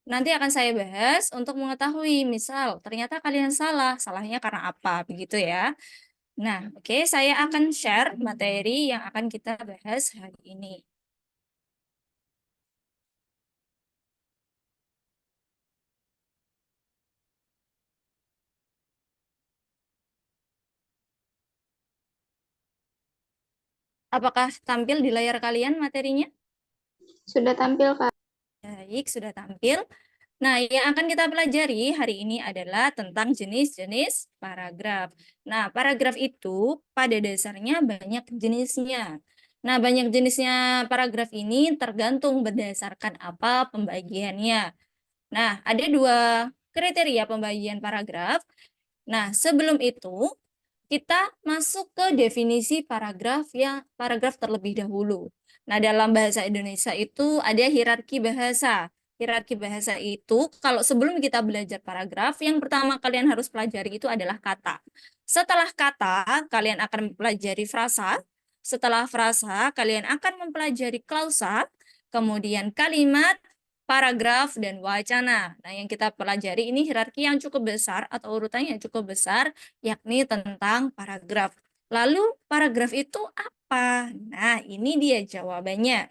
nanti akan saya bahas untuk mengetahui, misal ternyata kalian salah, salahnya karena apa, begitu ya. Nah, oke, saya akan share materi yang akan kita bahas hari ini. Apakah tampil di layar kalian materinya? Sudah tampil, Kak. Baik, sudah tampil. Nah, yang akan kita pelajari hari ini adalah tentang jenis-jenis paragraf. Nah, paragraf itu pada dasarnya banyak jenisnya. Nah, banyak jenisnya paragraf ini tergantung berdasarkan apa pembagiannya. Nah, ada dua kriteria pembagian paragraf. Nah, sebelum itu kita masuk ke definisi paragraf terlebih dahulu. Nah, dalam bahasa Indonesia itu ada hierarki bahasa. Hierarki bahasa itu kalau sebelum kita belajar paragraf, yang pertama kalian harus pelajari itu adalah kata. Setelah kata, kalian akan mempelajari frasa. Setelah frasa, kalian akan mempelajari klausa, kemudian kalimat, paragraf, dan wacana. Nah, yang kita pelajari ini hierarki yang cukup besar atau urutannya yang cukup besar, yakni tentang paragraf. Lalu paragraf itu apa? Nah, ini dia jawabannya.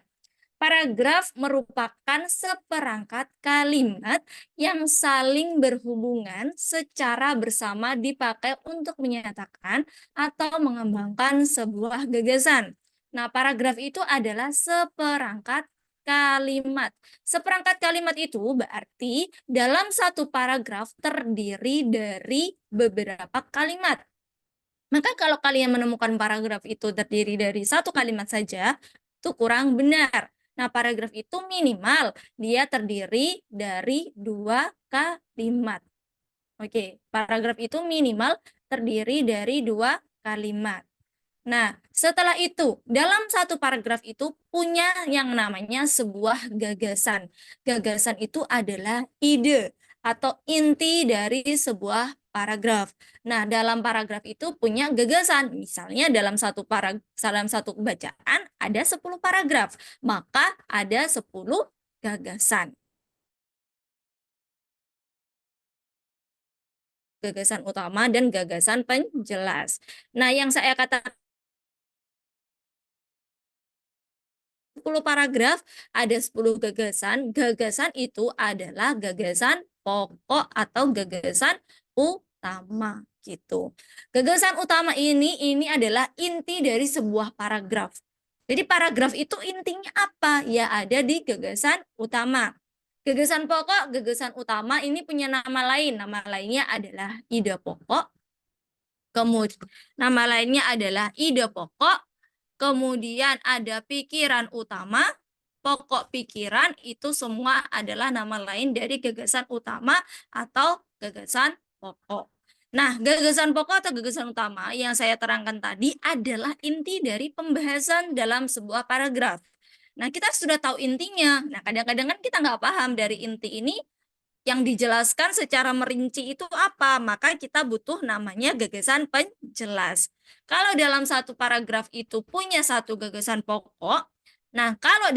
Paragraf merupakan seperangkat kalimat yang saling berhubungan secara bersama dipakai untuk menyatakan atau mengembangkan sebuah gagasan. Nah, paragraf itu adalah seperangkat kalimat. Seperangkat kalimat itu berarti dalam satu paragraf terdiri dari beberapa kalimat. Maka kalau kalian menemukan paragraf itu terdiri dari satu kalimat saja, itu kurang benar. Nah, paragraf itu minimal dia terdiri dari dua kalimat. Oke, paragraf itu minimal terdiri dari dua kalimat. Nah, setelah itu, dalam satu paragraf itu punya yang namanya sebuah gagasan. Gagasan itu adalah ide atau inti dari sebuah paragraf. Nah, dalam paragraf itu punya gagasan. Misalnya dalam satu bacaan ada 10 paragraf, maka ada 10 gagasan. Gagasan utama dan gagasan penjelas. Nah, yang saya katakan 10 paragraf, ada 10 gagasan. Gagasan itu adalah gagasan pokok atau gagasan utama gitu. Gagasan utama ini adalah inti dari sebuah paragraf. Jadi paragraf itu intinya apa? Ya ada di gagasan utama. Gagasan pokok, gagasan utama ini punya nama lain. Nama lainnya adalah ide pokok. Kemudian nama lainnya adalah ide pokok. Kemudian ada pikiran utama, pokok pikiran, itu semua adalah nama lain dari gagasan utama atau gagasan pokok. Nah, gagasan pokok atau gagasan utama yang saya terangkan tadi adalah inti dari pembahasan dalam sebuah paragraf. Nah, kita sudah tahu intinya. Nah, kadang-kadang kan kita nggak paham dari inti ini yang dijelaskan secara merinci itu apa, maka kita butuh namanya gagasan penjelas. Kalau dalam satu paragraf itu punya satu gagasan pokok, nah kalau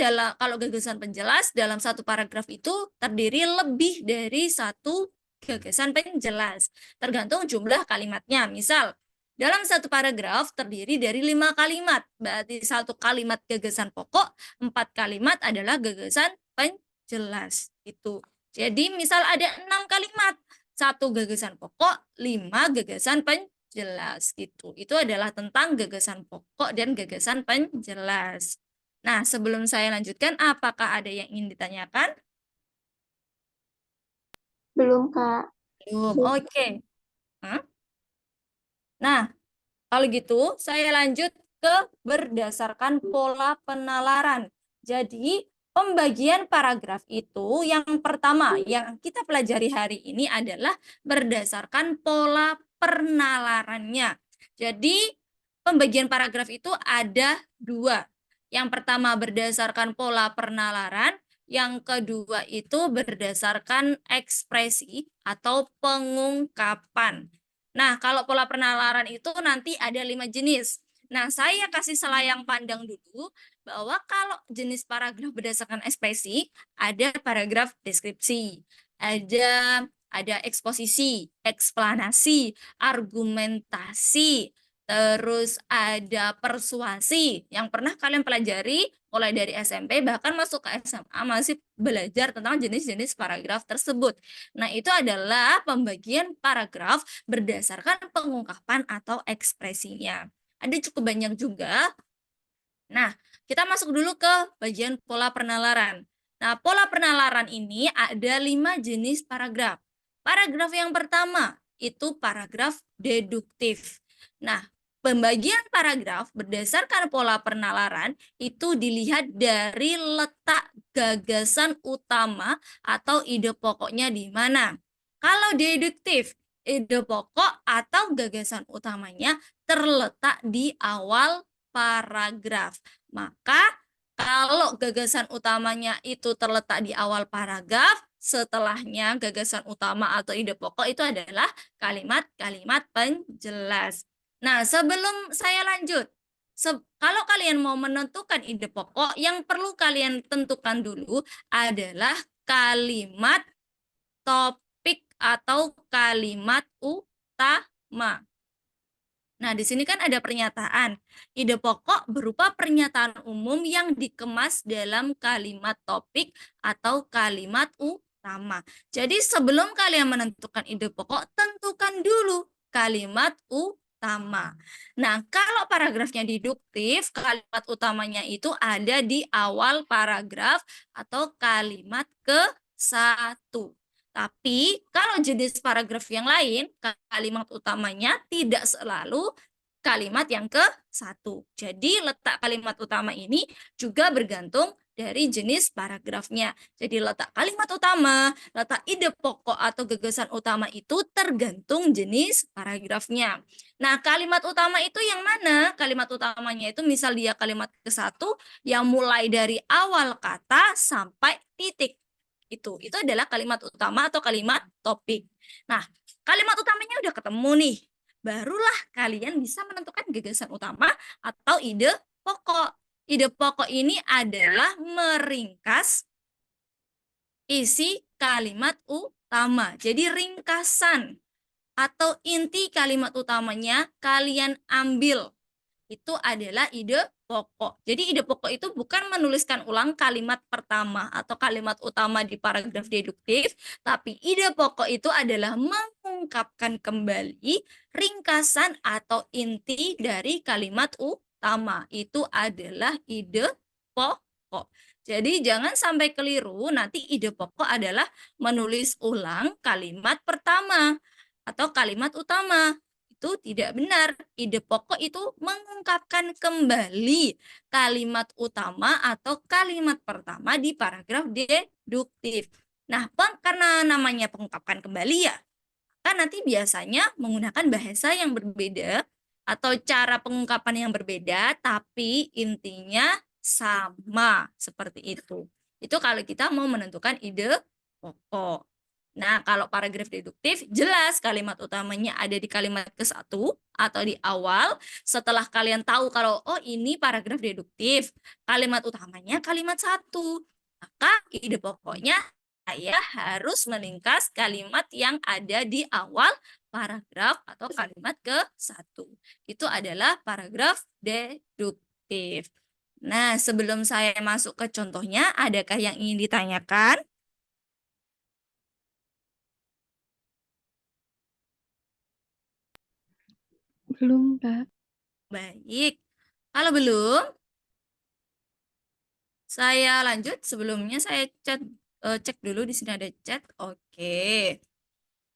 gagasan penjelas dalam satu paragraf itu terdiri lebih dari satu gagasan penjelas, tergantung jumlah kalimatnya. Misal, dalam satu paragraf terdiri dari 5 kalimat, berarti satu kalimat gagasan pokok, 4 kalimat adalah gagasan penjelas. Itu. Jadi misal ada 6 kalimat, satu gagasan pokok, 5 gagasan penjelas gitu. Itu adalah tentang gagasan pokok dan gagasan penjelas. Nah, sebelum saya lanjutkan, apakah ada yang ingin ditanyakan? Belum, Kak. Belum. Oke. Nah, kalau gitu saya lanjut ke berdasarkan pola penalaran. Jadi, pembagian paragraf itu yang pertama yang kita pelajari hari ini adalah berdasarkan pola penalarannya. Jadi, pembagian paragraf itu ada dua. Yang pertama berdasarkan pola penalaran, yang kedua itu berdasarkan ekspresi atau pengungkapan. Nah, kalau pola penalaran itu nanti ada 5 jenis. Nah, saya kasih selayang pandang dulu. bahwa kalau jenis paragraf berdasarkan ekspresi, ada paragraf deskripsi, ada eksposisi, eksplanasi, argumentasi, terus ada persuasi yang pernah kalian pelajari mulai dari SMP bahkan masuk ke SMA masih belajar tentang jenis-jenis paragraf tersebut. Nah, itu adalah pembagian paragraf berdasarkan pengungkapan atau ekspresinya. Ada cukup banyak juga. Nah, kita masuk dulu ke bagian pola penalaran. Nah, pola penalaran ini ada 5 jenis paragraf. Paragraf yang pertama itu paragraf deduktif. Nah, pembagian paragraf berdasarkan pola penalaran itu dilihat dari letak gagasan utama atau ide pokoknya di mana. Kalau deduktif, ide pokok atau gagasan utamanya terletak di awal paragraf. Maka kalau gagasan utamanya itu terletak di awal paragraf, setelahnya gagasan utama atau ide pokok itu adalah kalimat-kalimat penjelas. Nah, sebelum saya lanjut, kalau kalian mau menentukan ide pokok, yang perlu kalian tentukan dulu adalah kalimat topik atau kalimat utama. Nah, di sini kan ada pernyataan. Ide pokok berupa pernyataan umum yang dikemas dalam kalimat topik atau kalimat utama. Jadi sebelum kalian menentukan ide pokok, tentukan dulu kalimat utama. Nah, kalau paragrafnya deduktif, kalimat utamanya itu ada di awal paragraf atau kalimat ke-1. Tapi kalau jenis paragraf yang lain, kalimat utamanya tidak selalu kalimat yang ke-1. Jadi letak kalimat utama ini juga bergantung dari jenis paragrafnya. Jadi letak kalimat utama, letak ide pokok atau gagasan utama itu tergantung jenis paragrafnya. Nah, kalimat utama itu yang mana? Kalimat utamanya itu misal dia kalimat ke-1 yang mulai dari awal kata sampai titik. Itu adalah kalimat utama atau kalimat topik. Nah, kalimat utamanya udah ketemu nih. Barulah kalian bisa menentukan gagasan utama atau ide pokok. Ide pokok ini adalah meringkas isi kalimat utama. Jadi ringkasan atau inti kalimat utamanya kalian ambil. Itu adalah ide pokok. Jadi ide pokok itu bukan menuliskan ulang kalimat pertama atau kalimat utama di paragraf deduktif, tapi ide pokok itu adalah mengungkapkan kembali ringkasan atau inti dari kalimat utama. Itu adalah ide pokok. Jadi jangan sampai keliru, nanti ide pokok adalah menulis ulang kalimat pertama atau kalimat utama. Itu tidak benar. Ide pokok itu mengungkapkan kembali kalimat utama atau kalimat pertama di paragraf deduktif. Nah, karena namanya pengungkapkan kembali ya, kan nanti biasanya menggunakan bahasa yang berbeda atau cara pengungkapan yang berbeda, tapi intinya sama seperti itu. Itu kalau kita mau menentukan ide pokok. Nah, kalau paragraf deduktif, jelas kalimat utamanya ada di kalimat ke-1 atau di awal. Setelah kalian tahu kalau, oh ini paragraf deduktif, kalimat utamanya kalimat 1. Maka ide pokoknya saya harus meningkas kalimat yang ada di awal paragraf atau kalimat ke-1. Itu adalah paragraf deduktif. Nah, sebelum saya masuk ke contohnya, adakah yang ingin ditanyakan? Belum, Kak. Baik. Kalau belum, saya lanjut. Sebelumnya saya cek dulu di sini ada chat. Oke.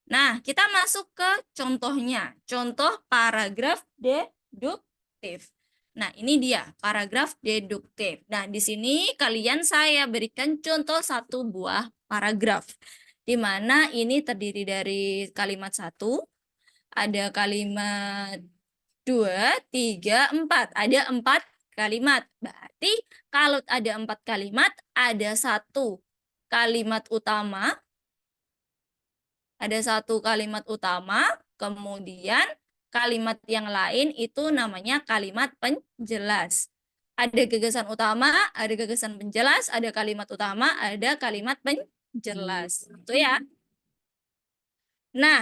Nah, kita masuk ke contohnya. Contoh paragraf deduktif. Nah, ini dia paragraf deduktif. Nah, di sini saya berikan contoh satu buah paragraf. Di mana ini terdiri dari kalimat 1, ada kalimat 2, 3, 4. Ada 4 kalimat. Berarti kalau ada 4 kalimat, ada satu kalimat utama, kemudian kalimat yang lain itu namanya kalimat penjelas. Ada gagasan utama, ada gagasan penjelas, ada kalimat utama, ada kalimat penjelas. Itu ya. Nah,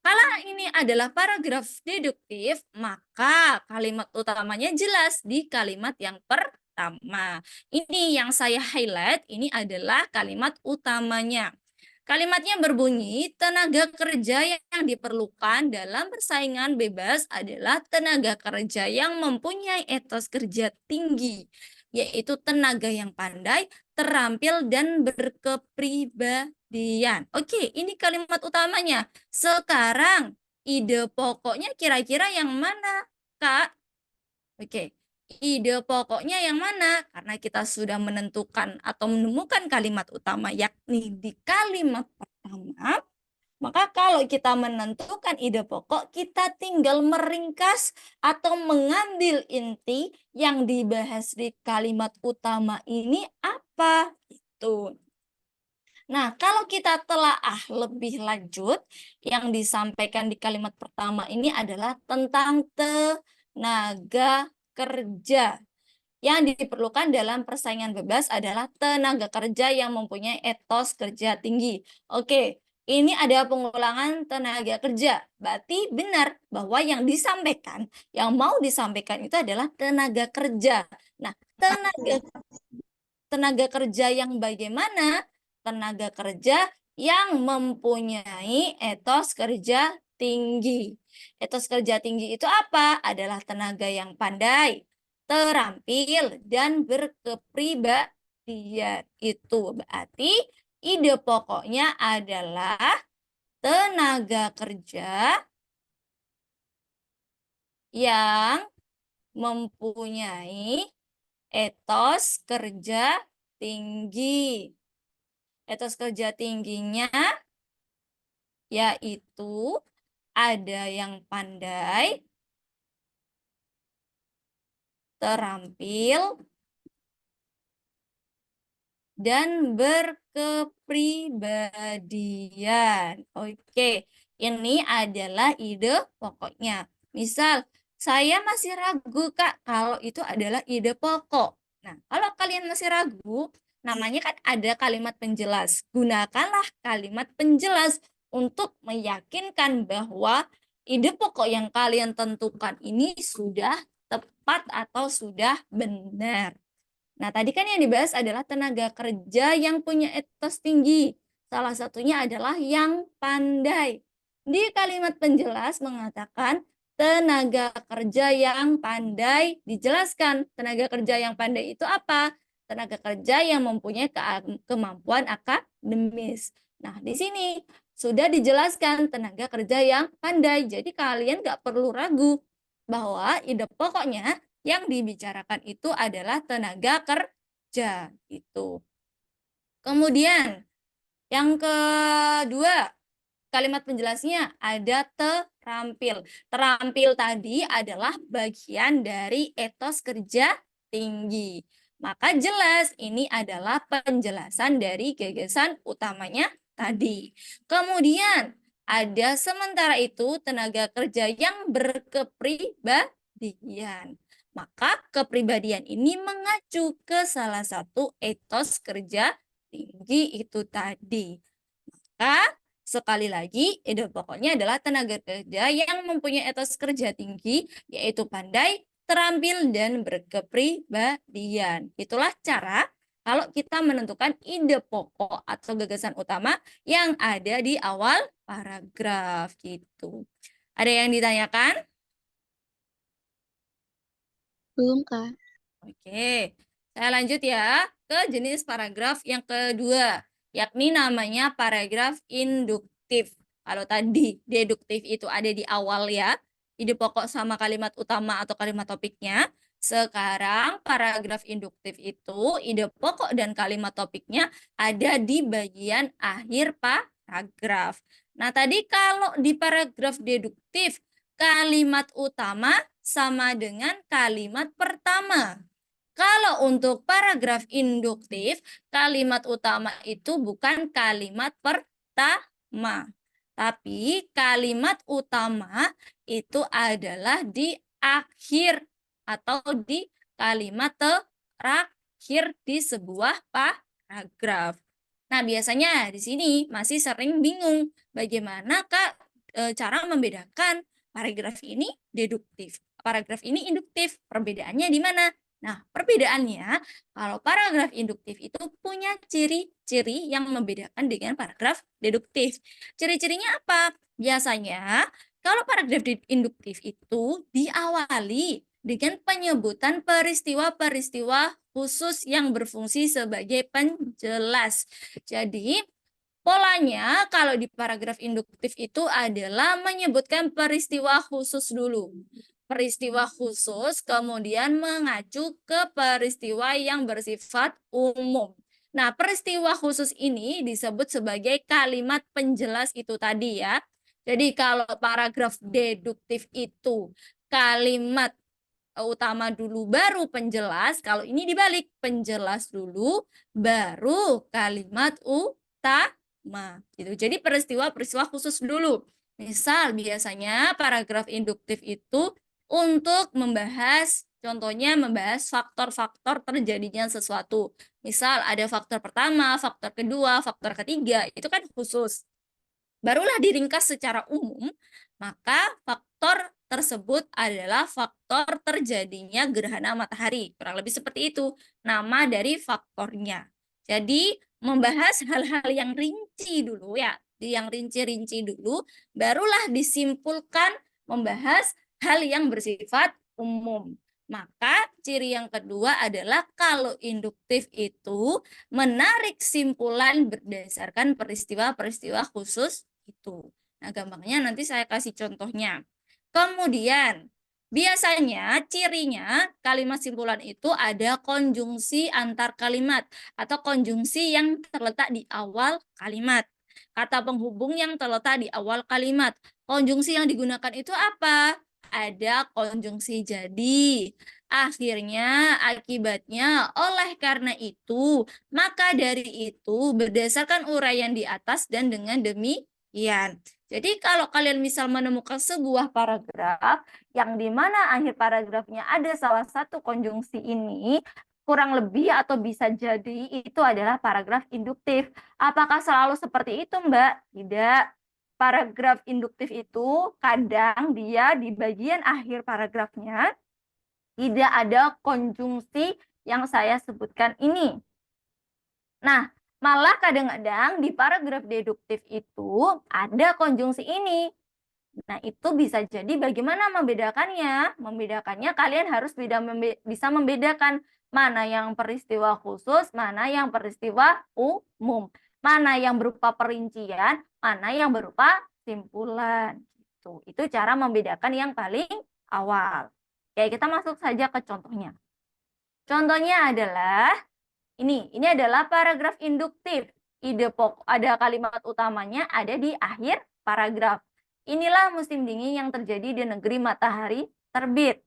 kalau ini adalah paragraf deduktif, maka kalimat utamanya jelas di kalimat yang pertama. Ini yang saya highlight, ini adalah kalimat utamanya. Kalimatnya berbunyi, tenaga kerja yang diperlukan dalam persaingan bebas adalah tenaga kerja yang mempunyai etos kerja tinggi, yaitu tenaga yang pandai, terampil, dan berkepribadian. Oke, ini kalimat utamanya. Sekarang, ide pokoknya kira-kira yang mana, Kak? Oke, ide pokoknya yang mana? Karena kita sudah menentukan atau menemukan kalimat utama, yakni di kalimat pertama, maka kalau kita menentukan ide pokok, kita tinggal meringkas atau mengambil inti yang dibahas di kalimat utama ini apa? Itu. Nah, kalau kita telaah lebih lanjut, yang disampaikan di kalimat pertama ini adalah tentang tenaga kerja. Yang diperlukan dalam persaingan bebas adalah tenaga kerja yang mempunyai etos kerja tinggi. Oke, ini ada pengulangan tenaga kerja. Berarti benar bahwa yang disampaikan, yang mau disampaikan itu adalah tenaga kerja. Nah, tenaga kerja yang bagaimana? Tenaga kerja yang mempunyai etos kerja tinggi. Etos kerja tinggi itu apa? Adalah tenaga yang pandai, terampil, dan berkepribadian. Itu berarti ide pokoknya adalah tenaga kerja yang mempunyai etos kerja tinggi. Etos kerja tingginya yaitu ada yang pandai, terampil, dan berkepribadian. Oke, ini adalah ide pokoknya. Misal, saya masih ragu, Kak, kalau itu adalah ide pokok. Nah, kalau kalian masih ragu, namanya kan ada kalimat penjelas. Gunakanlah kalimat penjelas untuk meyakinkan bahwa ide pokok yang kalian tentukan ini sudah tepat atau sudah benar. Nah, tadi kan yang dibahas adalah tenaga kerja yang punya etos tinggi. Salah satunya adalah yang pandai. Di kalimat penjelas mengatakan tenaga kerja yang pandai. Dijelaskan tenaga kerja yang pandai itu apa? Tenaga kerja yang mempunyai kemampuan akademis. Nah, di sini sudah dijelaskan tenaga kerja yang pandai. Jadi kalian nggak perlu ragu bahwa ide pokoknya yang dibicarakan itu adalah tenaga kerja itu. Kemudian yang kedua, kalimat penjelasnya ada terampil. Terampil tadi adalah bagian dari etos kerja tinggi. Maka jelas ini adalah penjelasan dari gagasan utamanya tadi. Kemudian ada sementara itu tenaga kerja yang berkepribadian. Maka kepribadian ini mengacu ke salah satu etos kerja tinggi itu tadi. Maka sekali lagi, ide pokoknya adalah tenaga kerja yang mempunyai etos kerja tinggi, yaitu pandai, terampil, dan berkepribadian. Itulah cara kalau kita menentukan ide pokok atau gagasan utama yang ada di awal paragraf gitu. Ada yang ditanyakan? Belum, Kak. Oke, saya lanjut ya ke jenis paragraf yang kedua, yakni namanya paragraf induktif. Kalau tadi deduktif itu ada di awal ya, ide pokok sama kalimat utama atau kalimat topiknya. Sekarang paragraf induktif itu ide pokok dan kalimat topiknya ada di bagian akhir paragraf. Nah, tadi kalau di paragraf deduktif, kalimat utama sama dengan kalimat pertama. Kalau untuk paragraf induktif, kalimat utama itu bukan kalimat pertama. Tapi kalimat utama itu adalah di akhir atau di kalimat terakhir di sebuah paragraf. Nah, biasanya di sini masih sering bingung bagaimana Kak cara membedakan paragraf ini deduktif, paragraf ini induktif. Perbedaannya di mana? Nah, perbedaannya kalau paragraf induktif itu punya ciri-ciri yang membedakan dengan paragraf deduktif. Ciri-cirinya apa? Biasanya kalau paragraf induktif itu diawali dengan penyebutan peristiwa-peristiwa khusus yang berfungsi sebagai penjelas. Jadi, polanya kalau di paragraf induktif itu adalah menyebutkan peristiwa khusus dulu. Peristiwa khusus kemudian mengacu ke peristiwa yang bersifat umum. Nah, peristiwa khusus ini disebut sebagai kalimat penjelas itu tadi ya. Jadi kalau paragraf deduktif itu kalimat utama dulu baru penjelas, kalau ini dibalik, penjelas dulu baru kalimat utama gitu. Jadi peristiwa-peristiwa khusus dulu. Misal biasanya paragraf induktif itu untuk membahas, contohnya membahas faktor-faktor terjadinya sesuatu. Misal ada faktor pertama, faktor kedua, faktor ketiga, itu kan khusus. Barulah diringkas secara umum, maka faktor tersebut adalah faktor terjadinya gerhana matahari. Kurang lebih seperti itu nama dari faktornya. Jadi membahas hal-hal yang rinci dulu ya, yang rinci-rinci dulu, barulah disimpulkan membahas hal yang bersifat umum. Maka ciri yang kedua adalah kalau induktif itu menarik simpulan berdasarkan peristiwa-peristiwa khusus itu. Nah, gampangnya nanti saya kasih contohnya. Kemudian, biasanya cirinya kalimat simpulan itu ada konjungsi antar kalimat atau konjungsi yang terletak di awal kalimat. Kata penghubung yang terletak di awal kalimat. Konjungsi yang digunakan itu apa? Ada konjungsi jadi. Akhirnya, akibatnya, oleh karena itu, maka dari itu, berdasarkan uraian di atas dan dengan demikian. Jadi kalau kalian misal menemukan sebuah paragraf yang di mana akhir paragrafnya ada salah satu konjungsi ini, kurang lebih atau bisa jadi itu adalah paragraf induktif. Apakah selalu seperti itu, Mbak? Tidak. Paragraf induktif itu kadang dia di bagian akhir paragrafnya tidak ada konjungsi yang saya sebutkan ini. Nah, malah kadang-kadang di paragraf deduktif itu ada konjungsi ini. Nah, itu bisa jadi bagaimana membedakannya? Membedakannya kalian harus bisa membedakan mana yang peristiwa khusus, mana yang peristiwa umum. Mana yang berupa perincian, mana yang berupa simpulan. Itu cara membedakan yang paling awal. Oke, kita masuk saja ke contohnya. Contohnya adalah ini adalah paragraf induktif. Ide pokok ada kalimat utamanya ada di akhir paragraf. Inilah musim dingin yang terjadi di negeri matahari terbit.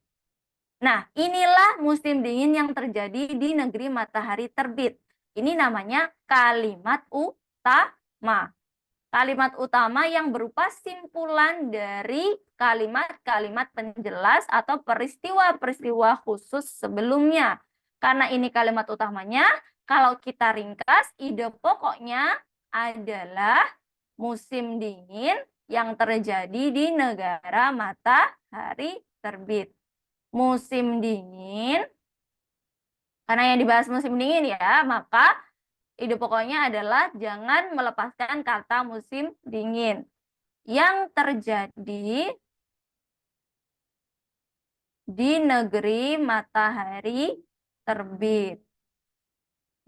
Nah, inilah musim dingin yang terjadi di negeri matahari terbit. Ini namanya kalimat utama. Kalimat utama yang berupa simpulan dari kalimat-kalimat penjelas atau peristiwa-peristiwa khusus sebelumnya. Karena ini kalimat utamanya, kalau kita ringkas, ide pokoknya adalah musim dingin yang terjadi di negara matahari terbit. Musim dingin, karena yang dibahas musim dingin ya, maka ide pokoknya adalah jangan melepaskan kata musim dingin yang terjadi di negeri matahari terbit.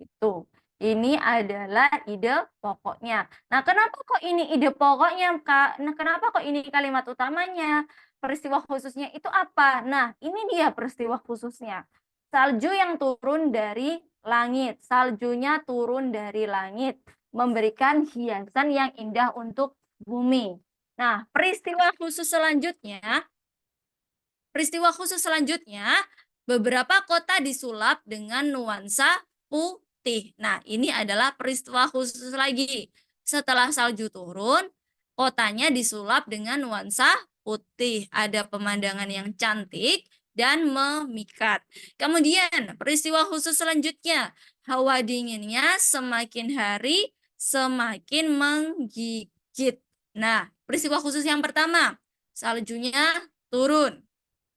Itu. Ini adalah ide pokoknya. Nah, kenapa kok ini ide pokoknya, Kak? Nah, kenapa kok ini kalimat utamanya? Peristiwa khususnya itu apa? Nah, ini dia peristiwa khususnya. Salju yang turun dari langit. Saljunya turun dari langit. Memberikan hiasan yang indah untuk bumi. Nah, peristiwa khusus selanjutnya, beberapa kota disulap dengan nuansa putih. Nah, ini adalah peristiwa khusus lagi. Setelah salju turun, kotanya disulap dengan nuansa putih. Ada pemandangan yang cantik dan memikat. Kemudian peristiwa khusus selanjutnya, hawa dinginnya semakin hari semakin menggigit. Nah, peristiwa khusus yang pertama, saljunya turun.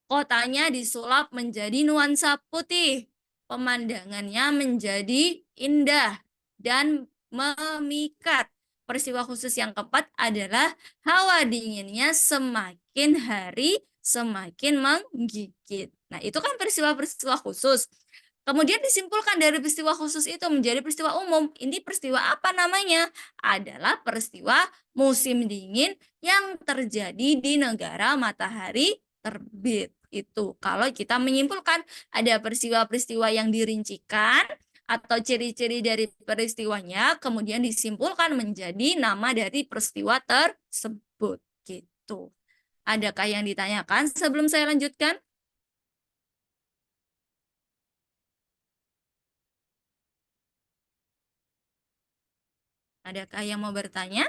Kotanya disulap menjadi nuansa putih. Pemandangannya menjadi indah dan memikat. Peristiwa khusus yang keempat adalah hawa dinginnya semakin hari semakin menggigit. Nah, itu kan peristiwa-peristiwa khusus. Kemudian disimpulkan dari peristiwa khusus itu menjadi peristiwa umum. Ini peristiwa apa namanya? Adalah peristiwa musim dingin yang terjadi di negara matahari terbit. Itu kalau kita menyimpulkan ada peristiwa-peristiwa yang dirincikan atau ciri-ciri dari peristiwanya kemudian disimpulkan menjadi nama dari peristiwa tersebut gitu. Adakah yang ditanyakan sebelum saya lanjutkan? Adakah yang mau bertanya?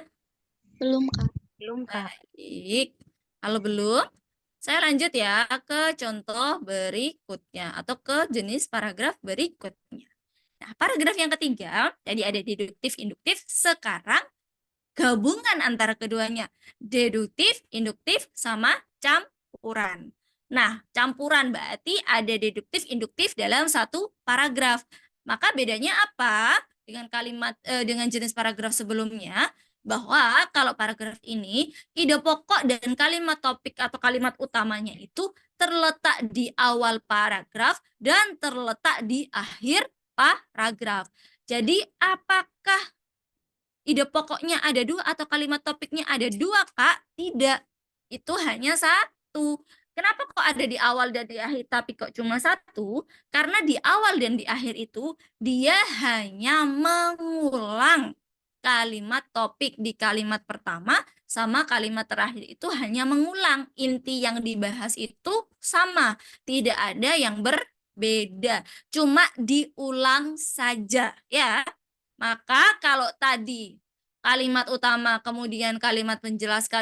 Belum, Kak. Belum, Kak. Baik. Kalau belum, saya lanjut ya ke contoh berikutnya atau ke jenis paragraf berikutnya. Nah, paragraf yang ketiga, tadi ada deduktif, induktif. Sekarang gabungan antara keduanya. Deduktif, induktif, sama campuran. Nah, campuran berarti ada deduktif, induktif dalam satu paragraf. Maka bedanya apa dengan dengan jenis paragraf sebelumnya? Bahwa kalau paragraf ini, ide pokok dan kalimat topik atau kalimat utamanya itu terletak di awal paragraf dan terletak di akhir paragraf. Jadi apakah ide pokoknya ada dua atau kalimat topiknya ada dua, Kak? Tidak. Itu hanya satu. Kenapa kok ada di awal dan di akhir tapi kok cuma satu? Karena di awal dan di akhir itu dia hanya mengulang kalimat topik di kalimat pertama sama kalimat terakhir itu hanya mengulang. Inti yang dibahas itu sama. Tidak ada yang berbeda. Cuma diulang saja ya. Maka kalau tadi kalimat utama, kemudian kalimat penjelas,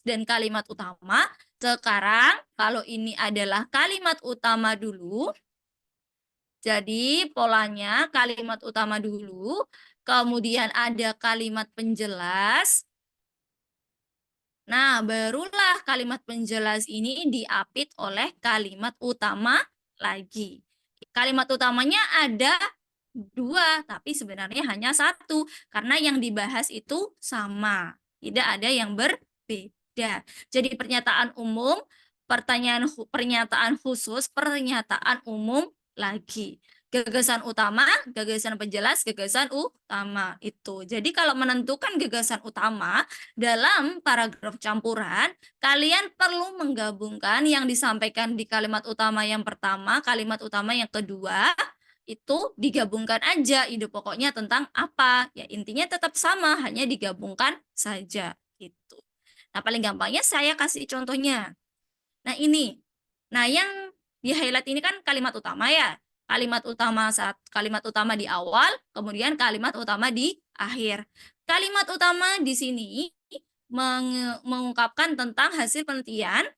dan kalimat utama, sekarang kalau ini adalah kalimat utama dulu, jadi polanya kalimat utama dulu, kemudian ada kalimat penjelas. Nah, barulah kalimat penjelas ini diapit oleh kalimat utama lagi. Kalimat utamanya ada dua, tapi sebenarnya hanya satu, karena yang dibahas itu sama. Tidak ada yang berbeda. Jadi pernyataan umum, pernyataan khusus, pernyataan umum lagi. Gagasan utama, gagasan penjelas, gagasan utama itu. Jadi kalau menentukan gagasan utama dalam paragraf campuran, kalian perlu menggabungkan yang disampaikan di kalimat utama yang pertama, kalimat utama yang kedua, itu digabungkan aja ide pokoknya tentang apa. Ya intinya tetap sama, hanya digabungkan saja gitu. Nah, paling gampangnya saya kasih contohnya. Nah, ini. Nah, yang di highlight ini kan kalimat utama ya. Kalimat utama di awal, kemudian kalimat utama di akhir. Kalimat utama di sini mengungkapkan tentang hasil penelitian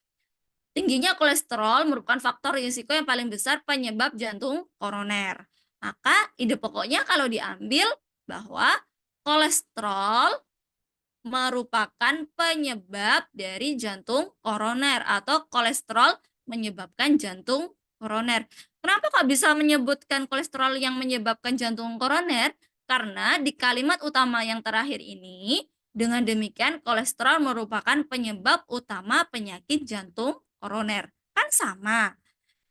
tingginya kolesterol merupakan faktor risiko yang paling besar penyebab jantung koroner. Maka ide pokoknya kalau diambil bahwa kolesterol merupakan penyebab dari jantung koroner atau kolesterol menyebabkan jantung koroner. Kenapa kok bisa menyebutkan kolesterol yang menyebabkan jantung koroner? Karena di kalimat utama yang terakhir ini, dengan demikian kolesterol merupakan penyebab utama penyakit jantung koroner. Kan sama.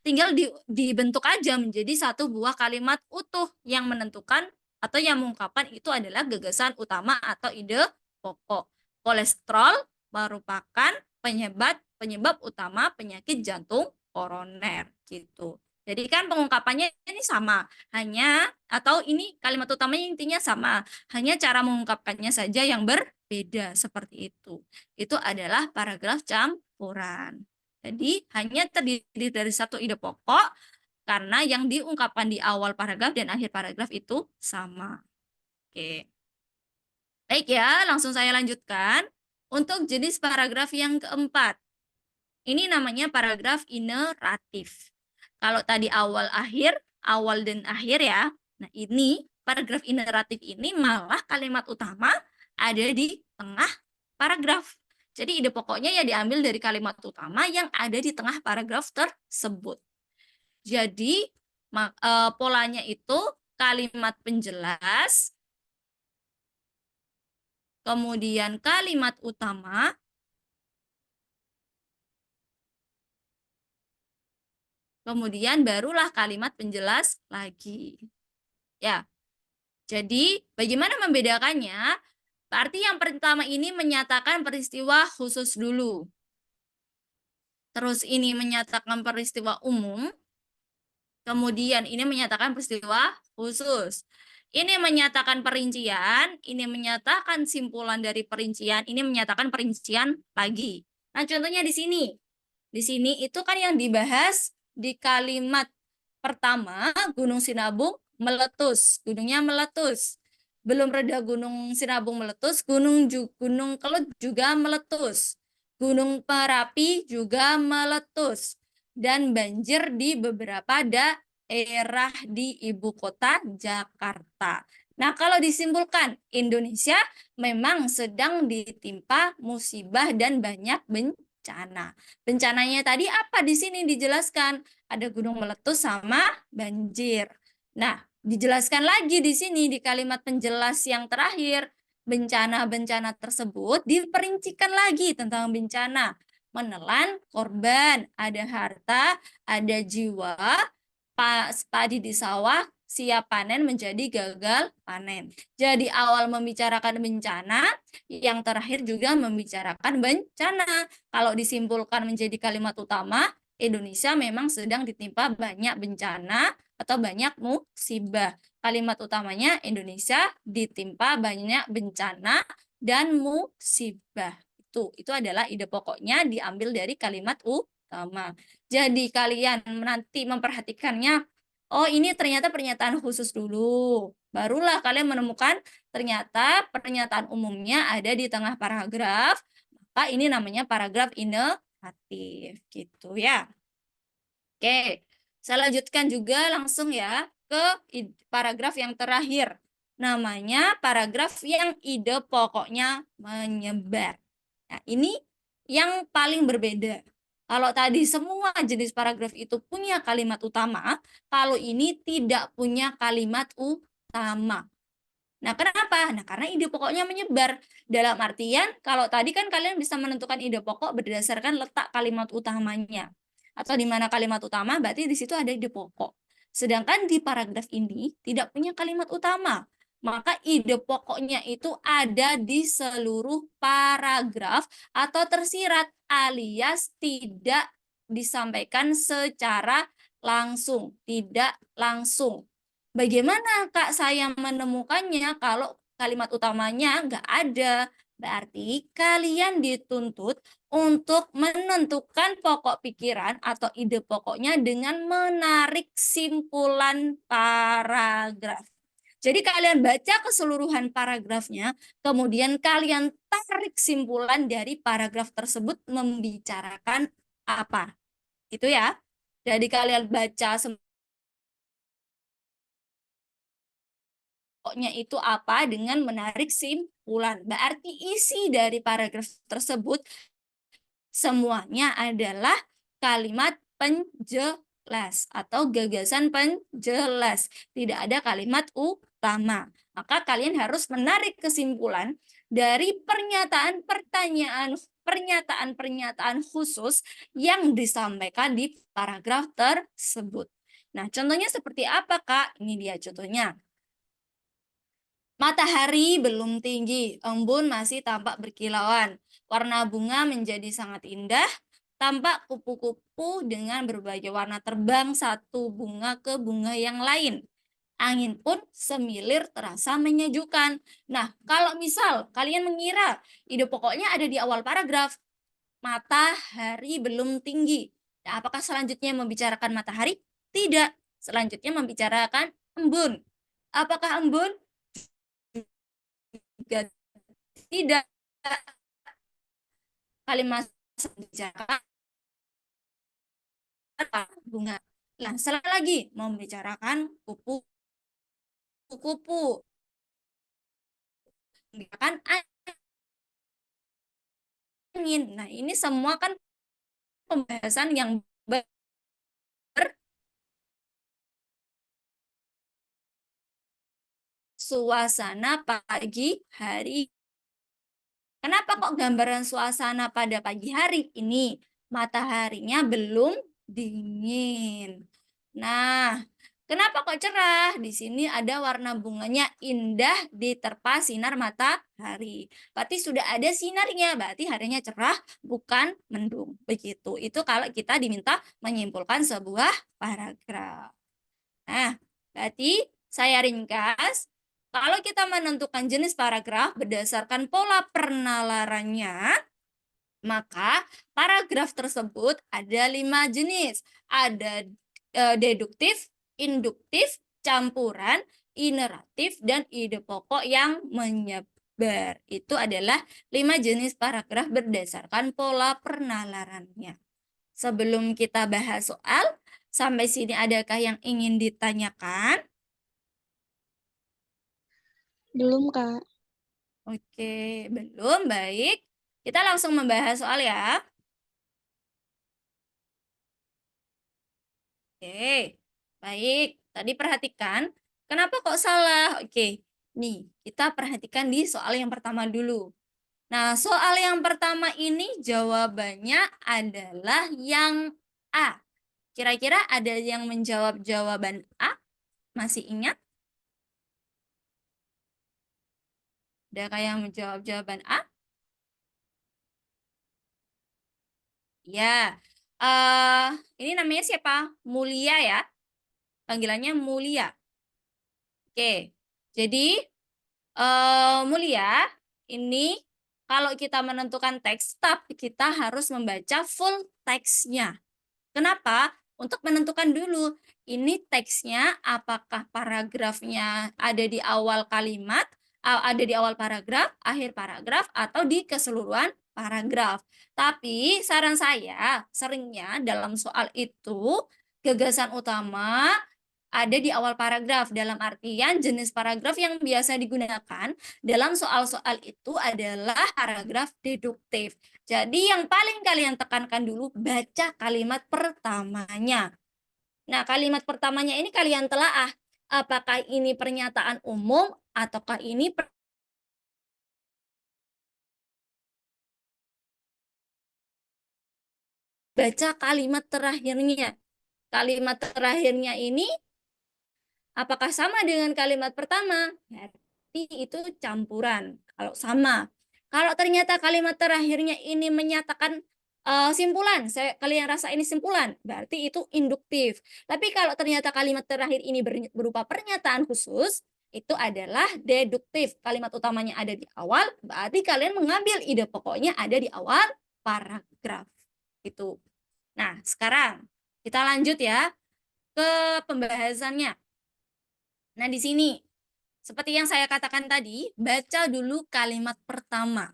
Tinggal dibentuk aja menjadi satu buah kalimat utuh yang menentukan atau yang mengungkapkan itu adalah gagasan utama atau ide pokok. Kolesterol merupakan penyebab utama penyakit jantung koroner gitu. Jadi kan pengungkapannya ini sama, hanya atau ini kalimat utamanya intinya sama, hanya cara mengungkapkannya saja yang berbeda seperti itu. Itu adalah paragraf campuran. Jadi hanya terdiri dari satu ide pokok karena yang diungkapkan di awal paragraf dan akhir paragraf itu sama. Oke. Baik ya, langsung saya lanjutkan. Untuk jenis paragraf yang keempat. Ini namanya paragraf ineratif. Kalau tadi awal akhir, awal dan akhir ya. Nah, ini paragraf ineratif ini malah kalimat utama ada di tengah paragraf. Jadi ide pokoknya ya diambil dari kalimat utama yang ada di tengah paragraf tersebut. Jadi polanya itu kalimat penjelas, kemudian kalimat utama, kemudian barulah kalimat penjelas lagi. Ya, jadi bagaimana membedakannya? Berarti yang pertama ini menyatakan peristiwa khusus dulu. Terus ini menyatakan peristiwa umum. Kemudian ini menyatakan peristiwa khusus. Ini menyatakan perincian, ini menyatakan simpulan dari perincian, ini menyatakan perincian lagi. Nah, contohnya di sini. Di sini itu kan yang dibahas di kalimat pertama, Gunung Sinabung meletus, gunungnya meletus. Belum reda Gunung Sinabung meletus, Gunung Kelut juga meletus. Gunung Merapi juga meletus. Dan banjir di beberapa daerah di ibu kota Jakarta. Nah, kalau disimpulkan, Indonesia memang sedang ditimpa musibah dan banyak bencana. Bencananya tadi apa di sini dijelaskan? Ada gunung meletus sama banjir. Nah, dijelaskan lagi di sini di kalimat penjelas yang terakhir. Bencana-bencana tersebut diperincikan lagi tentang bencana. Menelan korban, ada harta, ada jiwa, padi di sawah, siap panen menjadi gagal panen. Jadi awal membicarakan bencana, yang terakhir juga membicarakan bencana. Kalau disimpulkan menjadi kalimat utama, Indonesia memang sedang ditimpa banyak bencana atau banyak musibah. Kalimat utamanya Indonesia ditimpa banyak bencana dan musibah. Itu adalah ide pokoknya diambil dari kalimat utama. Jadi kalian nanti memperhatikannya, oh ini ternyata pernyataan khusus dulu. Barulah kalian menemukan ternyata pernyataan umumnya ada di tengah paragraf, maka ini namanya paragraf ineratif gitu ya. Oke, saya lanjutkan juga langsung ya ke paragraf yang terakhir. Namanya paragraf yang ide pokoknya menyebar. Nah, ini yang paling berbeda. Kalau tadi semua jenis paragraf itu punya kalimat utama, kalau ini tidak punya kalimat utama. Nah, kenapa? Nah, karena ide pokoknya menyebar. Dalam artian, kalau tadi kan kalian bisa menentukan ide pokok berdasarkan letak kalimat utamanya. Atau di mana kalimat utama, berarti di situ ada ide pokok. Sedangkan di paragraf ini tidak punya kalimat utama. Maka ide pokoknya itu ada di seluruh paragraf atau tersirat alias tidak disampaikan secara langsung, tidak langsung. Bagaimana Kak saya menemukannya kalau kalimat utamanya nggak ada? Berarti kalian dituntut untuk menentukan pokok pikiran atau ide pokoknya dengan menarik simpulan paragraf. Jadi kalian baca keseluruhan paragrafnya, kemudian kalian tarik simpulan dari paragraf tersebut membicarakan apa. Itu ya. Jadi kalian baca pokoknya itu apa dengan menarik simpulan. Berarti isi dari paragraf tersebut semuanya adalah kalimat penjelas atau gagasan penjelas. Tidak ada kalimat utama. Maka kalian harus menarik kesimpulan dari pernyataan khusus yang disampaikan di paragraf tersebut. Nah, contohnya seperti apa, Kak? Ini dia contohnya. Matahari belum tinggi, embun masih tampak berkilauan. Warna bunga menjadi sangat indah, tampak kupu-kupu dengan berbagai warna terbang satu bunga ke bunga yang lain. Angin pun semilir terasa menyejukkan. Nah, kalau misal kalian mengira ide pokoknya ada di awal paragraf, matahari belum tinggi. Nah, apakah selanjutnya membicarakan matahari? Tidak. Selanjutnya membicarakan embun. Apakah embun? Tidak. Kalimat membicarakan bunga. Nah, selain lagi membicarakan kupu-kupu, kan angin. Nah, ini semua kan pembahasan yang suasana pagi hari. Kenapa kok gambaran suasana pada pagi hari ini? Mataharinya belum dingin. Nah, kenapa kok cerah? Di sini ada warna bunganya indah diterpa sinar matahari. Berarti sudah ada sinarnya, berarti harinya cerah, bukan mendung. Begitu. Itu kalau kita diminta menyimpulkan sebuah paragraf. Nah, berarti saya ringkas, kalau kita menentukan jenis paragraf berdasarkan pola penalarannya, maka paragraf tersebut ada 5 jenis. Ada deduktif, induktif, campuran, ineratif, dan ide pokok yang menyebar. Itu adalah 5 jenis paragraf berdasarkan pola penalarannya. Sebelum kita bahas soal, sampai sini adakah yang ingin ditanyakan? Belum, Kak. Oke, belum. Baik. Kita langsung membahas soal ya. Oke, baik. Tadi perhatikan, kenapa kok salah? Oke, nih kita perhatikan di soal yang pertama dulu. Nah, soal yang pertama ini jawabannya adalah yang A. Kira-kira ada yang menjawab jawaban A? Masih ingat? Adakah yang menjawab jawaban A? Ya, ini namanya siapa? Mulia ya. Panggilannya Mulia. Oke, jadi Mulia, ini kalau kita menentukan teks, tapi kita harus membaca full teksnya. Kenapa? Untuk menentukan dulu, ini teksnya apakah paragrafnya ada di awal kalimat, ada di awal paragraf, akhir paragraf, atau di keseluruhan paragraf. Tapi saran saya, seringnya dalam soal itu, gagasan utama ada di awal paragraf. Dalam artian jenis paragraf yang biasa digunakan dalam soal-soal itu adalah paragraf deduktif. Jadi yang paling kalian tekankan dulu baca kalimat pertamanya. Nah, kalimat pertamanya ini kalian telaah. Apakah ini pernyataan umum ataukah ini baca kalimat terakhirnya. Kalimat terakhirnya ini apakah sama dengan kalimat pertama? Berarti itu campuran. Kalau sama. Kalau ternyata kalimat terakhirnya ini menyatakan simpulan, kalian rasa ini simpulan, berarti itu induktif. Tapi kalau ternyata kalimat terakhir ini berupa pernyataan khusus, itu adalah deduktif. Kalimat utamanya ada di awal, berarti kalian mengambil ide pokoknya ada di awal paragraf. Itu. Nah, sekarang kita lanjut ya ke pembahasannya. Nah, di sini, seperti yang saya katakan tadi, baca dulu kalimat pertama.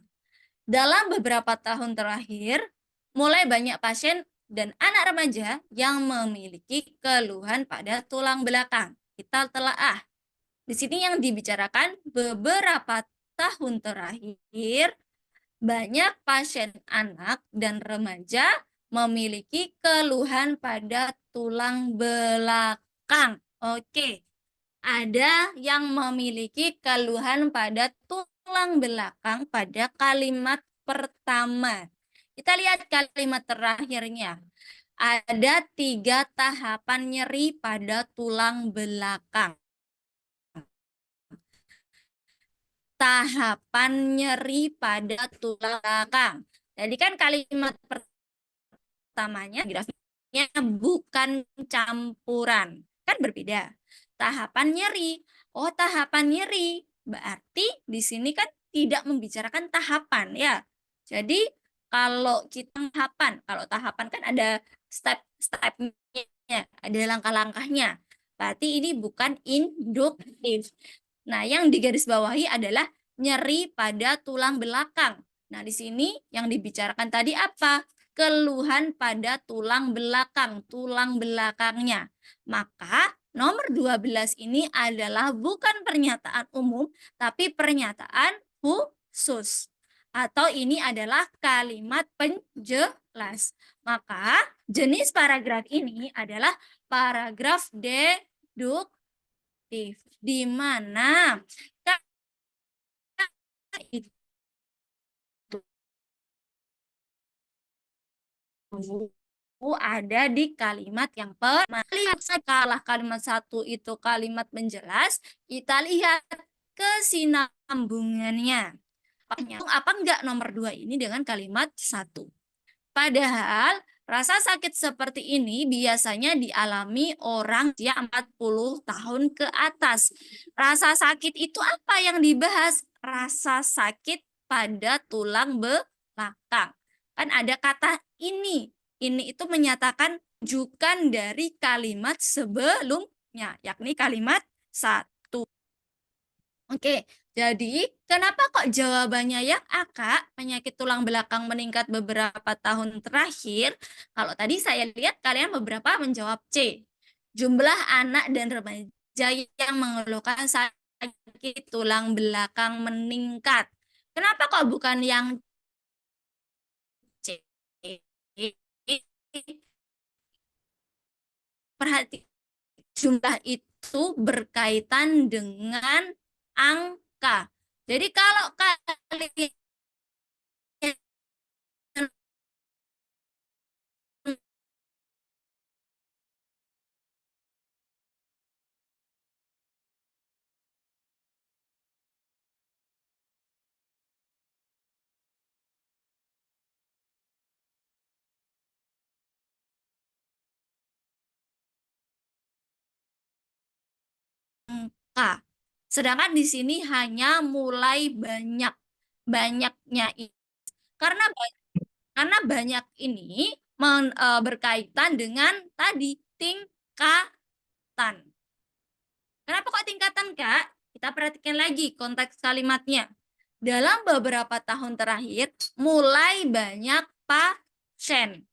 Dalam beberapa tahun terakhir, mulai banyak pasien dan anak remaja yang memiliki keluhan pada tulang belakang. Kita telaah. Di sini yang dibicarakan beberapa tahun terakhir, banyak pasien anak dan remaja memiliki keluhan pada tulang belakang. Oke. Ada yang memiliki keluhan pada tulang belakang pada kalimat pertama. Kita lihat kalimat terakhirnya. Ada 3 tahapan nyeri pada tulang belakang. Tahapan nyeri pada tulang belakang. Jadi kan kalimat pertamanya grafiknya bukan campuran. Kan berbeda. Tahapan nyeri. Oh, tahapan nyeri. Berarti di sini kan tidak membicarakan tahapan ya. Jadi kalau kita kalau tahapan kan ada step-stepnya, ada langkah-langkahnya. Berarti ini bukan induktif. Nah, yang digarisbawahi adalah nyeri pada tulang belakang. Nah, di sini yang dibicarakan tadi apa? keluhan pada tulang belakangnya. Maka nomor 12 ini adalah bukan pernyataan umum, tapi pernyataan khusus. Atau ini adalah kalimat penjelas. Maka jenis paragraf ini adalah paragraf deduktif, di mana itu ada di kalimat yang pertama. Lihat kalah kalimat satu itu kalimat menjelas, kita lihat kesinambungannya. Apa enggak nomor 2 ini dengan kalimat satu? Padahal rasa sakit seperti ini biasanya dialami orang usia 40 tahun ke atas. Rasa sakit itu apa yang dibahas? Rasa sakit pada tulang belakang. Kan ada kata ini. Ini itu menyatakan rujukan dari kalimat sebelumnya, yakni kalimat satu. Oke, jadi kenapa kok jawabannya yang A, Kak? Penyakit tulang belakang meningkat beberapa tahun terakhir. Kalau tadi saya lihat kalian beberapa menjawab C. Jumlah anak dan remaja yang mengeluhkan sakit tulang belakang meningkat. Kenapa kok bukan yang C? Perhati, jumlah itu berkaitan dengan angka. Jadi kalau kalian angka, sedangkan di sini hanya mulai banyaknya karena banyak ini berkaitan dengan tadi tingkatan. Kenapa kok tingkatan, Kak? Kita perhatikan lagi konteks kalimatnya. Dalam beberapa tahun terakhir, mulai banyak pasien.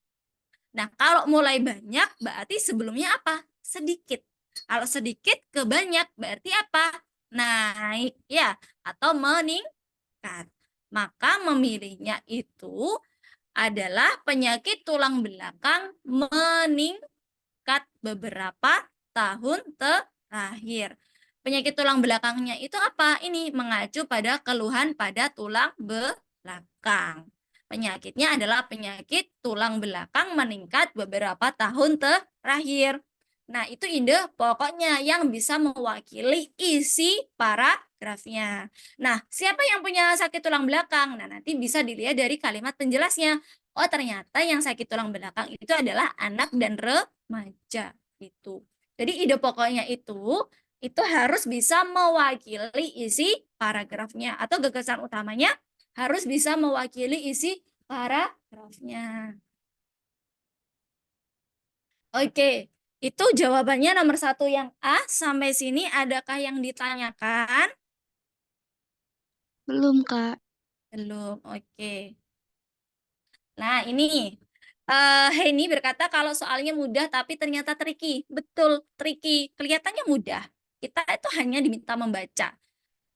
Nah, kalau mulai banyak, berarti sebelumnya apa? Sedikit. Kalau sedikit ke banyak, berarti apa? Naik, ya, atau meningkat. Maka memilihnya itu adalah penyakit tulang belakang meningkat beberapa tahun terakhir. Penyakit tulang belakangnya itu apa? Ini mengacu pada keluhan pada tulang belakang. Penyakitnya adalah penyakit tulang belakang meningkat beberapa tahun terakhir. Nah, itu ide pokoknya yang bisa mewakili isi paragrafnya. Nah, siapa yang punya sakit tulang belakang? Nah, nanti bisa dilihat dari kalimat penjelasnya. Oh, ternyata yang sakit tulang belakang itu adalah anak dan remaja. Gitu. Jadi ide pokoknya itu harus bisa mewakili isi paragrafnya. Atau gagasan utamanya harus bisa mewakili isi paragrafnya. Oke, itu jawabannya nomor 1 yang A. Sampai sini adakah yang ditanyakan? Belum, Kak. Belum, oke. Nah, ini Henny berkata kalau soalnya mudah tapi ternyata tricky. Betul, tricky. Kelihatannya mudah. Kita itu hanya diminta membaca.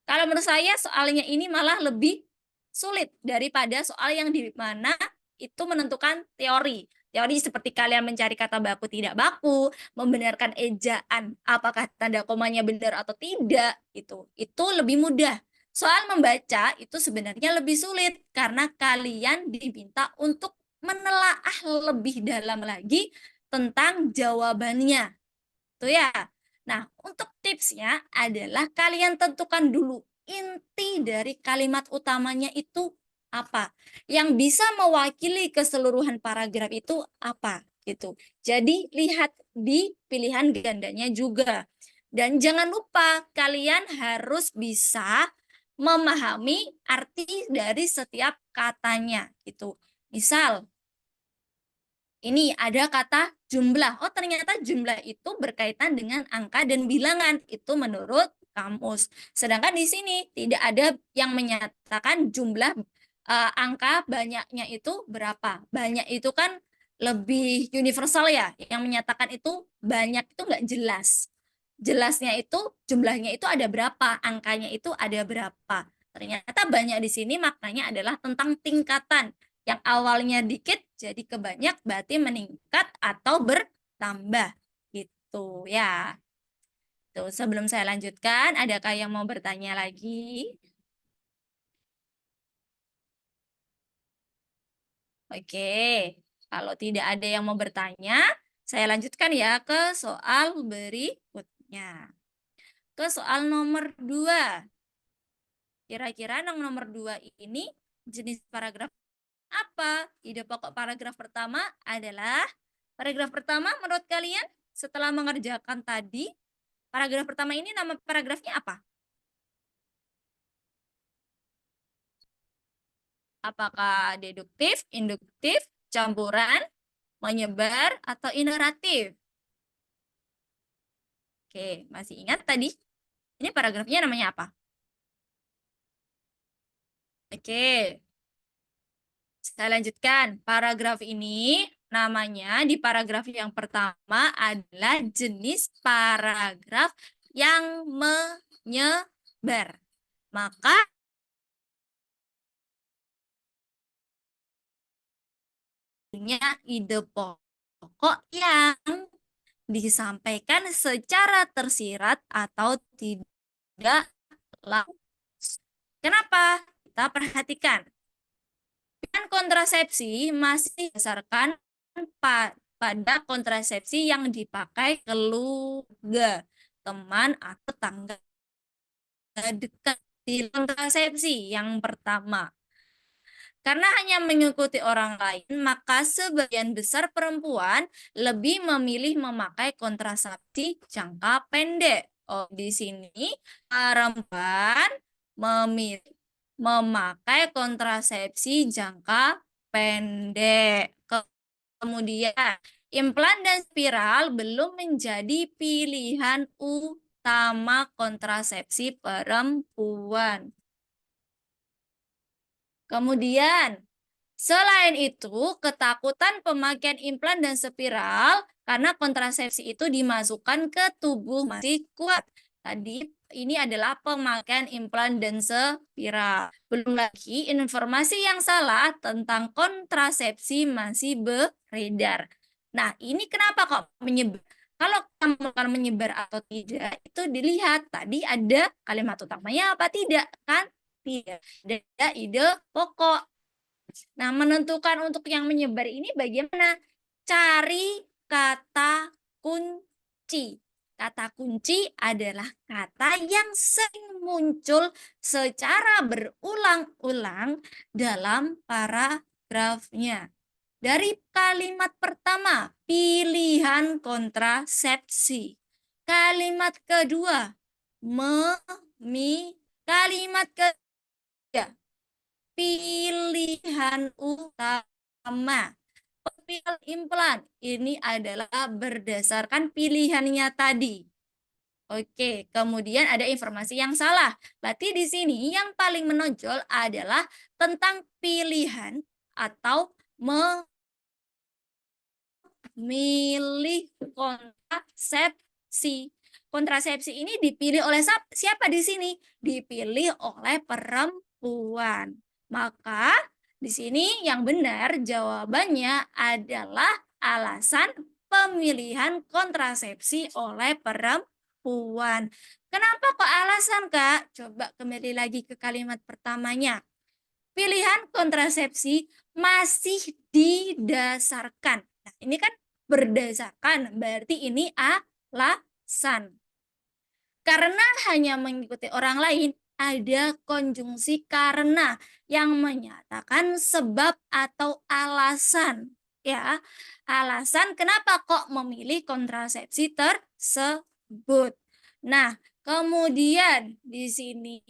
Kalau menurut saya soalnya ini malah lebih sulit daripada soal yang di mana itu menentukan teori. Teori seperti kalian mencari kata baku tidak baku, membenarkan ejaan apakah tanda komanya benar atau tidak, itu lebih mudah. Soal membaca itu sebenarnya lebih sulit karena kalian diminta untuk menelaah lebih dalam lagi tentang jawabannya. Tuh ya. Nah, untuk tipsnya adalah kalian tentukan dulu inti dari kalimat utamanya itu apa. Yang bisa mewakili keseluruhan paragraf itu apa gitu. Jadi lihat di pilihan gandanya juga. Dan jangan lupa kalian harus bisa memahami arti dari setiap katanya gitu. Misal ini ada kata jumlah. Oh, ternyata jumlah itu berkaitan dengan angka dan bilangan. Itu menurut kamus. Sedangkan di sini tidak ada yang menyatakan jumlah angka banyaknya itu berapa. Banyak itu kan lebih universal ya, yang menyatakan itu banyak itu nggak jelas. Jelasnya itu jumlahnya itu ada berapa, angkanya itu ada berapa. Ternyata banyak di sini maknanya adalah tentang tingkatan. Yang awalnya dikit jadi ke banyak berarti meningkat atau bertambah gitu ya. Tuh, sebelum saya lanjutkan, adakah yang mau bertanya lagi? Oke, kalau tidak ada yang mau bertanya, saya lanjutkan ya ke soal berikutnya. Ke soal nomor 2. Kira-kira nomor 2 ini jenis paragraf apa? Ide pokok paragraf pertama adalah, paragraf pertama menurut kalian setelah mengerjakan tadi, paragraf pertama ini nama paragrafnya apa? Apakah deduktif, induktif, campuran, menyebar, atau iteratif? Oke, masih ingat tadi? Ini paragrafnya namanya apa? Oke, saya lanjutkan. Paragraf ini namanya di paragraf yang pertama adalah jenis paragraf yang menyebar. Maka ide pokok yang disampaikan secara tersirat atau tidak langsung. Kenapa? Kita perhatikan. Kan kontrasepsi masih berdasarkan pada kontrasepsi yang dipakai keluarga, teman, atau tetangga dekat. Di kontrasepsi yang pertama, karena hanya mengikuti orang lain, maka sebagian besar perempuan lebih memilih memakai kontrasepsi jangka pendek. Oh, di sini perempuan memilih memakai kontrasepsi jangka pendek. Kemudian, implan dan spiral belum menjadi pilihan utama kontrasepsi perempuan. Kemudian, selain itu, ketakutan pemakaian implan dan spiral karena kontrasepsi itu dimasukkan ke tubuh masih kuat. Tadi ini adalah pemakaian implan dan spiral. Belum lagi informasi yang salah tentang kontrasepsi masih beredar. Nah, ini kenapa kok menyebar? Kalau kamu akan menyebar atau tidak, itu dilihat tadi ada kalimat utamanya apa tidak, kan? Tidak. Ada ide pokok. Nah, menentukan untuk yang menyebar ini bagaimana? Cari kata kunci. Kata kunci adalah kata yang sering muncul secara berulang-ulang dalam paragrafnya. Dari kalimat pertama, pilihan kontrasepsi. Kalimat kedua, kalimat ketiga, pilihan utama. Pemilihan implan ini adalah berdasarkan pilihannya tadi. Oke, kemudian ada informasi yang salah. Berarti di sini yang paling menonjol adalah tentang pilihan atau memilih kontrasepsi. Kontrasepsi ini dipilih oleh siapa di sini? Dipilih oleh perempuan. Maka di sini yang benar jawabannya adalah alasan pemilihan kontrasepsi oleh perempuan. Kenapa kok alasan, Kak? Coba kembali lagi ke kalimat pertamanya. Pilihan kontrasepsi masih didasarkan. Nah, ini kan berdasarkan, berarti ini alasan. Karena hanya mengikuti orang lain, ada konjungsi karena yang menyatakan sebab atau alasan. Ya, alasan kenapa kok memilih kontrasepsi tersebut. Nah, kemudian di sini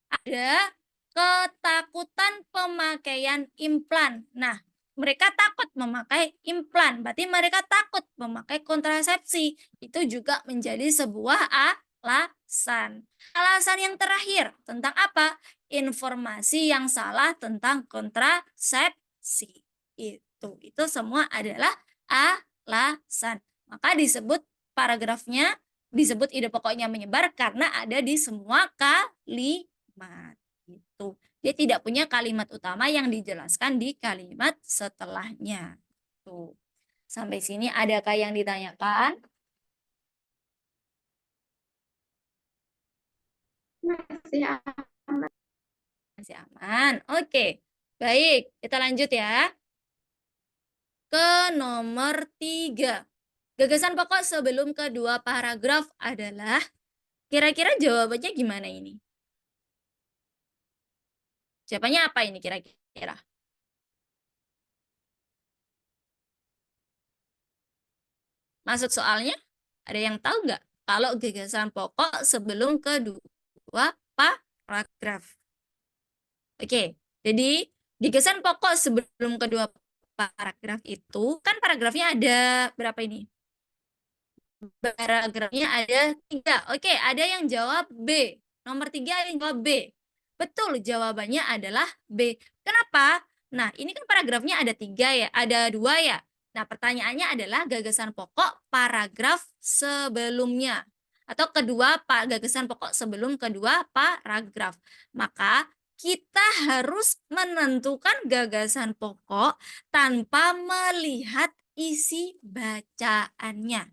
ada ketakutan pemakaian implan. Nah, mereka takut memakai implan, berarti mereka takut memakai kontrasepsi. Itu juga menjadi sebuah alasan. Alasan yang terakhir tentang apa? informasi yang salah tentang kontrasepsi. Itu semua adalah alasan. Maka disebut paragrafnya, disebut ide pokoknya menyebar karena ada di semua kalimat. Gitu. Dia tidak punya kalimat utama yang dijelaskan di kalimat setelahnya. Tuh. Sampai sini adakah yang ditanyakan? Masih Masih aman. Oke. Baik, kita lanjut ya. Ke nomor 3. Gagasan pokok sebelum kedua paragraf adalah, kira-kira jawabannya gimana ini? Jawabannya apa ini kira-kira? Maksud soalnya, ada yang tahu nggak? Kalau gagasan pokok sebelum kedua paragraf. Oke, jadi gagasan pokok sebelum kedua paragraf itu, kan paragrafnya ada berapa ini? Paragrafnya ada 3. Oke, ada yang jawab B. Nomor 3 ada yang jawab B. Betul, jawabannya adalah B. Kenapa? Nah, ini kan paragrafnya ada 3 ya, ada 2 ya. Nah, pertanyaannya adalah gagasan pokok paragraf sebelumnya. Atau gagasan pokok sebelum kedua paragraf. Maka kita harus menentukan gagasan pokok tanpa melihat isi bacaannya.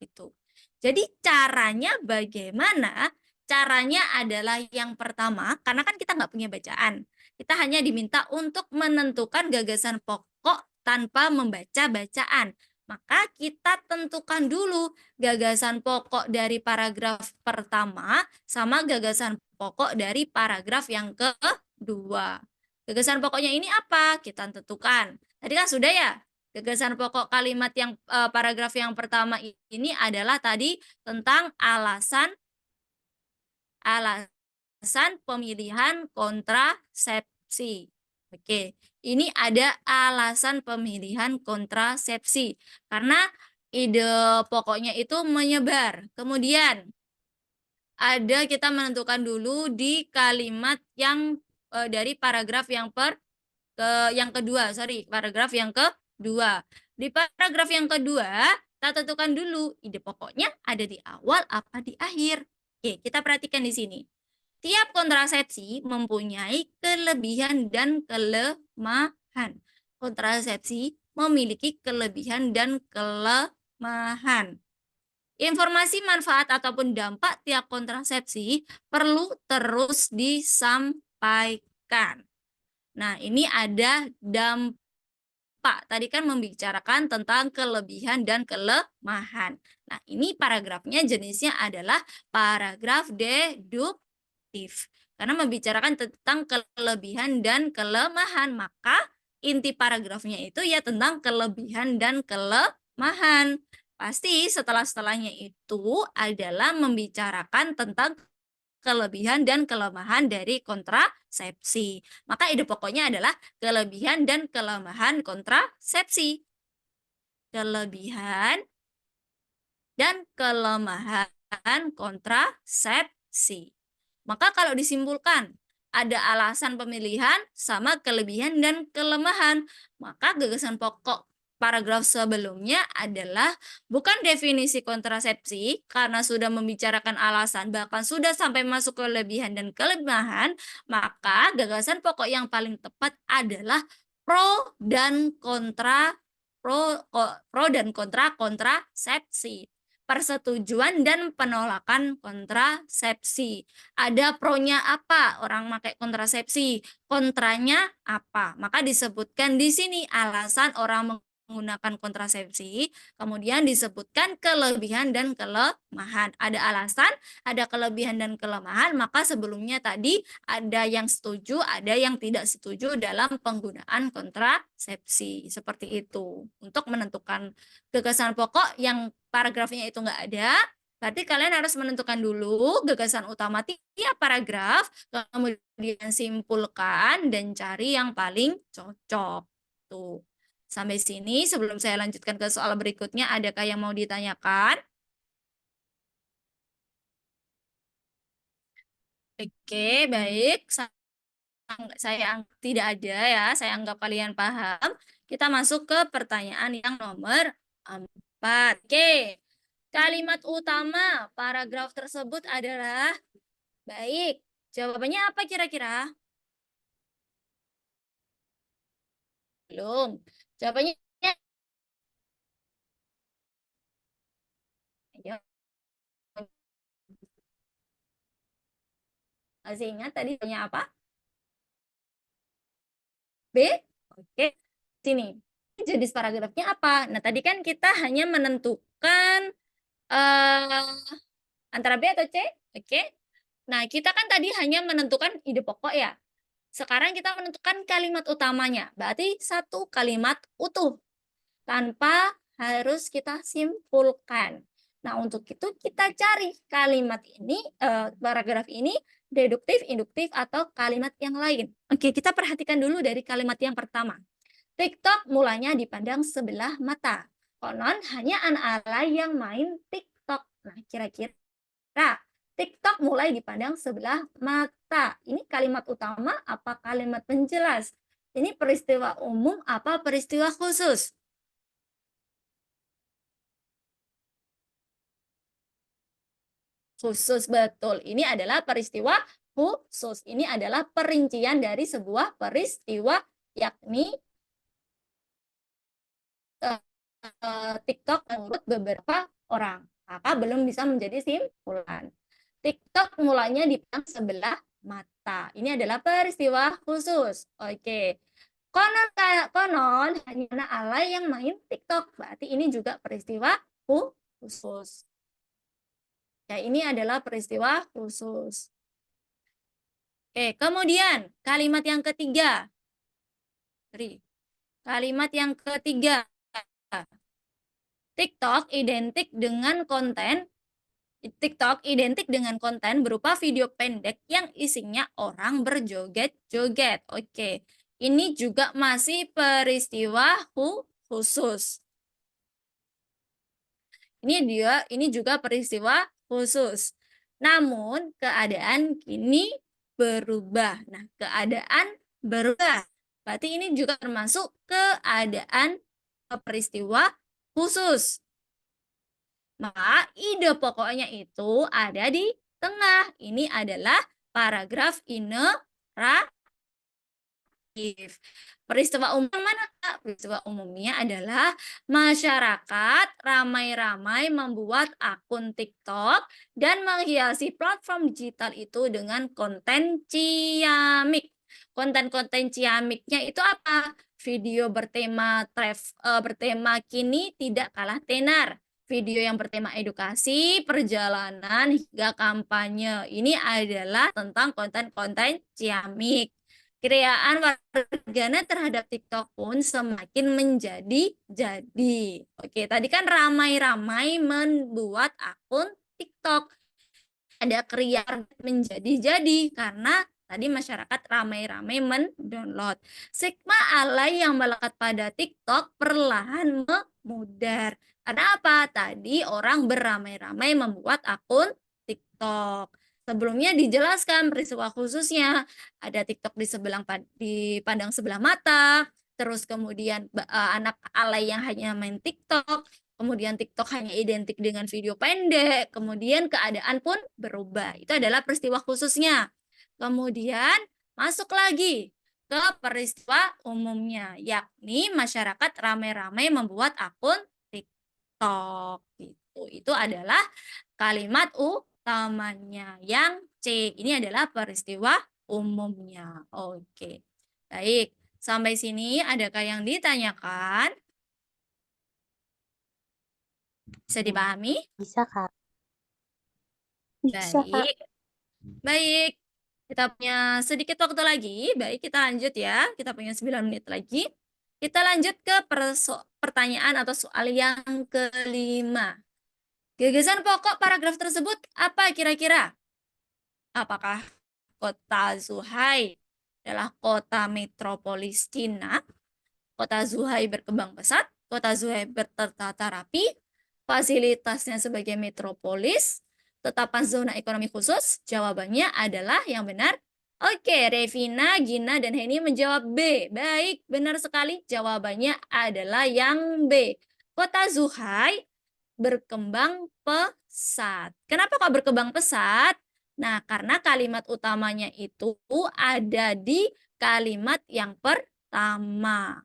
Itu. Jadi caranya bagaimana? Caranya adalah yang pertama, karena kan kita nggak punya bacaan. Kita hanya diminta untuk menentukan gagasan pokok tanpa membaca bacaan. Maka kita tentukan dulu gagasan pokok dari paragraf pertama sama gagasan pokok dari paragraf yang kedua. Gagasan pokoknya ini apa? Kita tentukan. Tadi kan sudah ya? Gagasan pokok kalimat yang paragraf yang pertama ini adalah tadi tentang alasan pemilihan kontrasepsi. Oke, ini ada alasan pemilihan kontrasepsi karena ide pokoknya itu menyebar. Kemudian ada kita menentukan dulu di kalimat yang dari paragraf yang kedua, paragraf yang kedua. Di paragraf yang kedua, kita tentukan dulu ide pokoknya ada di awal apa di akhir. Oke, kita perhatikan di sini. Tiap kontrasepsi mempunyai kelebihan dan kelemahan. Kontrasepsi memiliki kelebihan dan kelemahan. Informasi manfaat ataupun dampak tiap kontrasepsi perlu terus disampaikan. Nah, ini ada dampak. Tadi kan membicarakan tentang kelebihan dan kelemahan. Nah, ini paragrafnya jenisnya adalah paragraf deduktif. Karena membicarakan tentang kelebihan dan kelemahan, maka inti paragrafnya itu ya tentang kelebihan dan kelemahan. Pasti setelahnya itu adalah membicarakan tentang kelebihan dan kelemahan dari kontrasepsi. Maka ide pokoknya adalah kelebihan dan kelemahan kontrasepsi. Kelebihan dan kelemahan kontrasepsi. Maka kalau disimpulkan, ada alasan pemilihan sama kelebihan dan kelemahan. Maka gagasan pokok paragraf sebelumnya adalah bukan definisi kontrasepsi karena sudah membicarakan alasan bahkan sudah sampai masuk kelebihan dan kelemahan, maka gagasan pokok yang paling tepat adalah pro dan kontra kontrasepsi. Persetujuan dan penolakan kontrasepsi. Ada pronya apa orang pakai kontrasepsi, kontranya apa. Maka disebutkan di sini alasan orang menggunakan kontrasepsi, kemudian disebutkan kelebihan dan kelemahan. Ada alasan, ada kelebihan dan kelemahan, maka sebelumnya tadi ada yang setuju, ada yang tidak setuju dalam penggunaan kontrasepsi. Seperti itu. Untuk menentukan gagasan pokok yang paragrafnya itu nggak ada, berarti kalian harus menentukan dulu gagasan utama tiap paragraf, kemudian simpulkan dan cari yang paling cocok. Tuh. Sampai sini, sebelum saya lanjutkan ke soal berikutnya, adakah yang mau ditanyakan? Oke, baik. Tidak ada ya, saya anggap kalian paham. Kita masuk ke pertanyaan yang nomor 4. Oke, kalimat utama paragraf tersebut adalah baik. Jawabannya apa kira-kira? Belum. Jawabannya ayo. Masih ingat tadi tanya apa? B? Oke. Sini. Jenis paragrafnya apa? Nah, tadi kan kita hanya menentukan antara B atau C. Oke. Nah, kita kan tadi hanya menentukan ide pokok ya. Sekarang kita menentukan kalimat utamanya. Berarti satu kalimat utuh. Tanpa harus kita simpulkan. Nah, untuk itu kita cari kalimat ini, paragraf ini deduktif, induktif, atau kalimat yang lain. Oke, kita perhatikan dulu dari kalimat yang pertama. TikTok mulanya dipandang sebelah mata. Konon hanya anak alay yang main TikTok. Nah, kira-kira TikTok mulai dipandang sebelah mata. Ini kalimat utama apa kalimat penjelas? Ini peristiwa umum apa peristiwa khusus? Khusus, betul. Ini adalah peristiwa khusus. Ini adalah perincian dari sebuah peristiwa, yakni TikTok menurut beberapa orang. Maka belum bisa menjadi simpulan. TikTok mulanya di sebelah mata. Ini adalah peristiwa khusus. Oke. Konon hanya anak alay yang main TikTok. Berarti ini juga peristiwa khusus. Ya, ini adalah peristiwa khusus. Oke, kemudian kalimat yang ketiga. Kalimat yang ketiga. TikTok identik dengan konten berupa video pendek yang isinya orang berjoget-joget. Oke, ini juga masih peristiwa khusus. Ini juga peristiwa khusus. Namun keadaan kini berubah. Nah, keadaan berubah. Berarti ini juga termasuk keadaan peristiwa khusus. Maka ide pokoknya itu ada di tengah. Ini adalah paragraf peristiwa umum mana, Kak? Peristiwa umumnya adalah masyarakat ramai-ramai membuat akun TikTok dan menghiasi platform digital itu dengan konten ciamik. Konten-konten ciamiknya itu apa? Video bertema kini tidak kalah tenar. Video yang bertema edukasi, perjalanan, hingga kampanye. Ini adalah tentang konten-konten ciamik. Keriaan warganet terhadap TikTok pun semakin menjadi-jadi. Oke, tadi kan ramai-ramai membuat akun TikTok. Ada keriaan menjadi-jadi karena tadi masyarakat ramai-ramai mendownload. Sigma alay yang melekat pada TikTok perlahan memudar. Karena apa? Tadi orang beramai-ramai membuat akun TikTok. Sebelumnya dijelaskan peristiwa khususnya, ada TikTok dipandang sebelah mata, terus kemudian anak alay yang hanya main TikTok, kemudian TikTok hanya identik dengan video pendek, kemudian keadaan pun berubah. Itu adalah peristiwa khususnya. Kemudian masuk lagi ke peristiwa umumnya, yakni masyarakat ramai-ramai membuat akun TikTok. Itu adalah kalimat utamanya. Yang C, ini adalah peristiwa umumnya. Oke, baik. Sampai sini adakah yang ditanyakan? Bisa dipahami? Bisa, Kak. Bisa, Kak. Baik. Baik. Kita punya sedikit waktu lagi. Baik, kita lanjut ya. Kita punya 9 menit lagi. Kita lanjut ke pertanyaan atau soal yang kelima. Gagasan pokok paragraf tersebut apa kira-kira? Apakah kota Zhuhai adalah kota metropolis Cina? Kota Zhuhai berkembang pesat? Kota Zhuhai bertata rapi? Fasilitasnya sebagai metropolis? tetapkan zona ekonomi khusus? Jawabannya adalah yang benar. Oke, Revina, Gina, dan Heni menjawab B. Baik, benar sekali. Jawabannya adalah yang B. Kota Zhuhai berkembang pesat. Kenapa kok berkembang pesat? Nah, karena kalimat utamanya itu ada di kalimat yang pertama.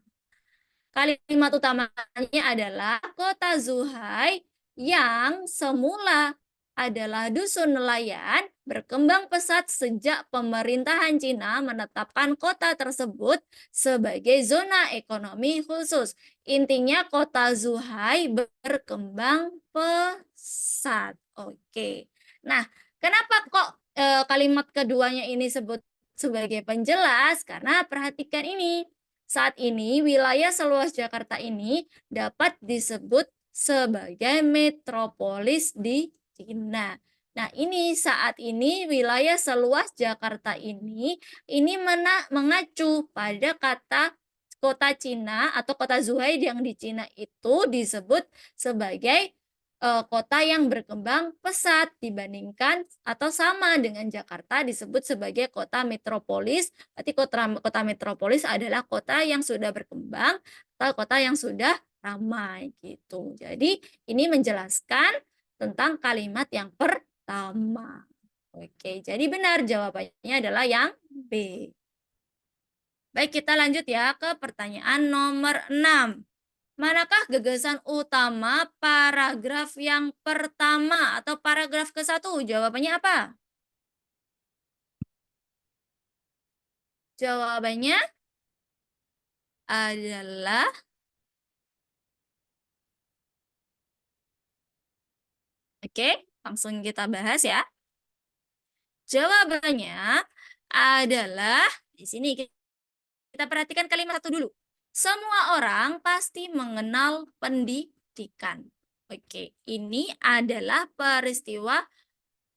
Kalimat utamanya adalah kota Zhuhai yang semula adalah dusun nelayan berkembang pesat sejak pemerintahan Cina menetapkan kota tersebut sebagai zona ekonomi khusus. Intinya kota Zhuhai berkembang pesat. Oke. Nah, kenapa kok kalimat keduanya ini disebut sebagai penjelas? Karena perhatikan ini. Saat ini wilayah seluas Jakarta ini dapat disebut sebagai metropolis di Cina. Nah, ini saat ini wilayah seluas Jakarta ini mengacu pada kata kota Cina atau kota Zhuhai yang di Cina itu disebut sebagai kota yang berkembang pesat dibandingkan atau sama dengan Jakarta disebut sebagai kota metropolis. Berarti kota metropolis adalah kota yang sudah berkembang atau kota yang sudah ramai gitu. Jadi ini menjelaskan tentang kalimat yang pertama. Oke, jadi benar jawabannya adalah yang B. Baik, kita lanjut ya ke pertanyaan nomor 6. Manakah gagasan utama paragraf yang pertama atau paragraf ke-1? Jawabannya apa? Jawabannya adalah oke, langsung kita bahas ya. Jawabannya adalah di sini kita perhatikan kalimat satu dulu. Semua orang pasti mengenal pendidikan. Oke, ini adalah peristiwa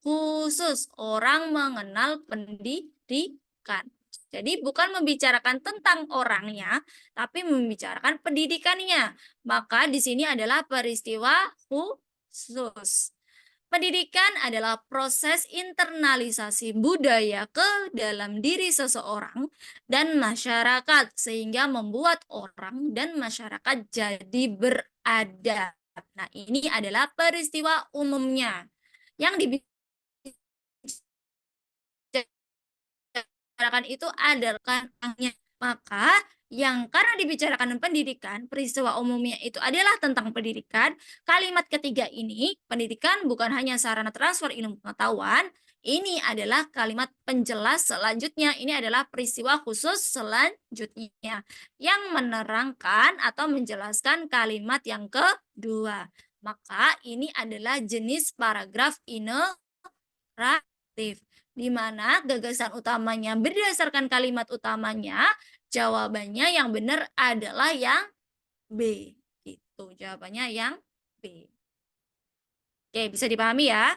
khusus orang mengenal pendidikan. Jadi bukan membicarakan tentang orangnya, tapi membicarakan pendidikannya. Maka di sini adalah peristiwa khusus. Pendidikan adalah proses internalisasi budaya ke dalam diri seseorang dan masyarakat sehingga membuat orang dan masyarakat jadi beradab. Nah, ini adalah peristiwa umumnya yang dibicarakan itu adalah maka yang karena dibicarakan pendidikan, peristiwa umumnya itu adalah tentang pendidikan. Kalimat ketiga ini, pendidikan bukan hanya sarana transfer ilmu pengetahuan, ini adalah kalimat penjelas selanjutnya. Ini adalah peristiwa khusus selanjutnya yang menerangkan atau menjelaskan kalimat yang kedua. Maka ini adalah jenis paragraf ineratif, di mana gagasan utamanya berdasarkan kalimat utamanya. Jawabannya yang benar adalah yang B. Itu jawabannya yang B. Oke, bisa dipahami ya?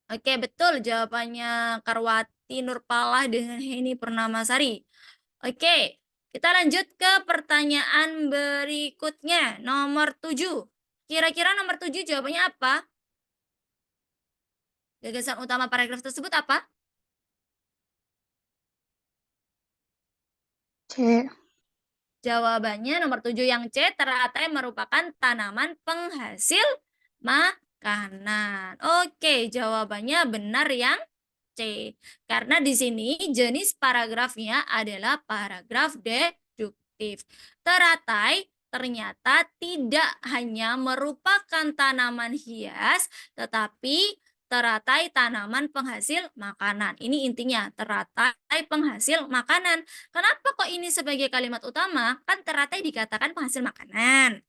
Oke, betul jawabannya Karwati Nurpalah dengan Heni Purnamasari. Oke, kita lanjut ke pertanyaan berikutnya, nomor 7. Kira-kira nomor 7 jawabannya apa? Gagasan utama paragraf tersebut apa? C. Jawabannya nomor 7 yang C, teratai merupakan tanaman penghasil makanan. Oke, jawabannya benar yang C. Karena di sini jenis paragrafnya adalah paragraf deduktif. Teratai ternyata tidak hanya merupakan tanaman hias, tetapi teratai tanaman penghasil makanan. Ini intinya, teratai penghasil makanan. Kenapa kok ini sebagai kalimat utama? Kan teratai dikatakan penghasil makanan.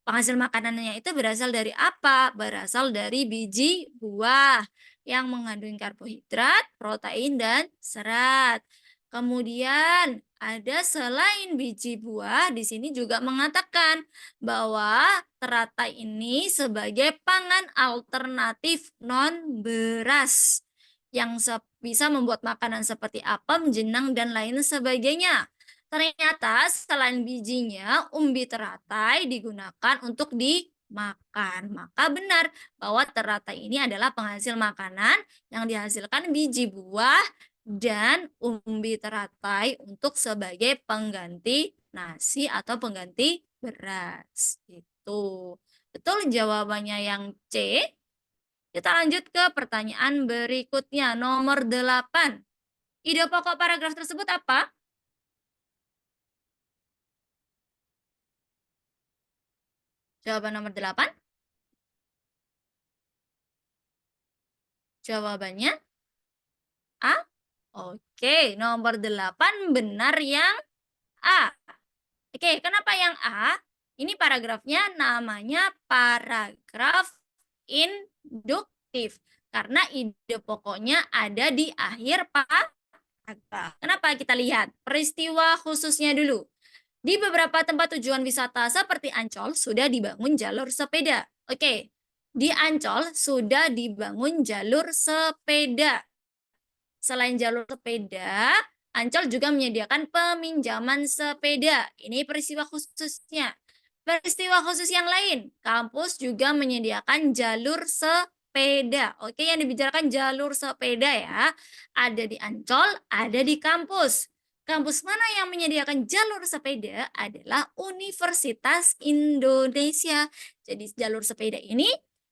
Penghasil makanannya itu berasal dari apa? Berasal dari biji buah yang mengandung karbohidrat, protein, dan serat. Kemudian ada selain biji buah, di sini juga mengatakan bahwa teratai ini sebagai pangan alternatif non beras yang bisa membuat makanan seperti apem, jenang, dan lain sebagainya. Ternyata selain bijinya, umbi teratai digunakan untuk makan. Maka benar bahwa teratai ini adalah penghasil makanan yang dihasilkan biji buah dan umbi teratai untuk sebagai pengganti nasi atau pengganti beras. Itu. Betul jawabannya yang C. Kita lanjut ke pertanyaan berikutnya, nomor 8. Ide pokok paragraf tersebut apa? Jawaban nomor 8. Jawabannya A. Oke, nomor 8 benar yang A. Oke, kenapa yang A? Ini paragrafnya namanya paragraf induktif. Karena ide pokoknya ada di akhir paragraf. Kenapa? Kita lihat peristiwa khususnya dulu. Di beberapa tempat tujuan wisata seperti Ancol sudah dibangun jalur sepeda. Oke, di Ancol sudah dibangun jalur sepeda. Selain jalur sepeda, Ancol juga menyediakan peminjaman sepeda. Ini peristiwa khususnya. Peristiwa khusus yang lain, kampus juga menyediakan jalur sepeda. Oke, yang dibicarakan jalur sepeda ya. Ada di Ancol, ada di kampus. Kampus mana yang menyediakan jalur sepeda adalah Universitas Indonesia. Jadi jalur sepeda ini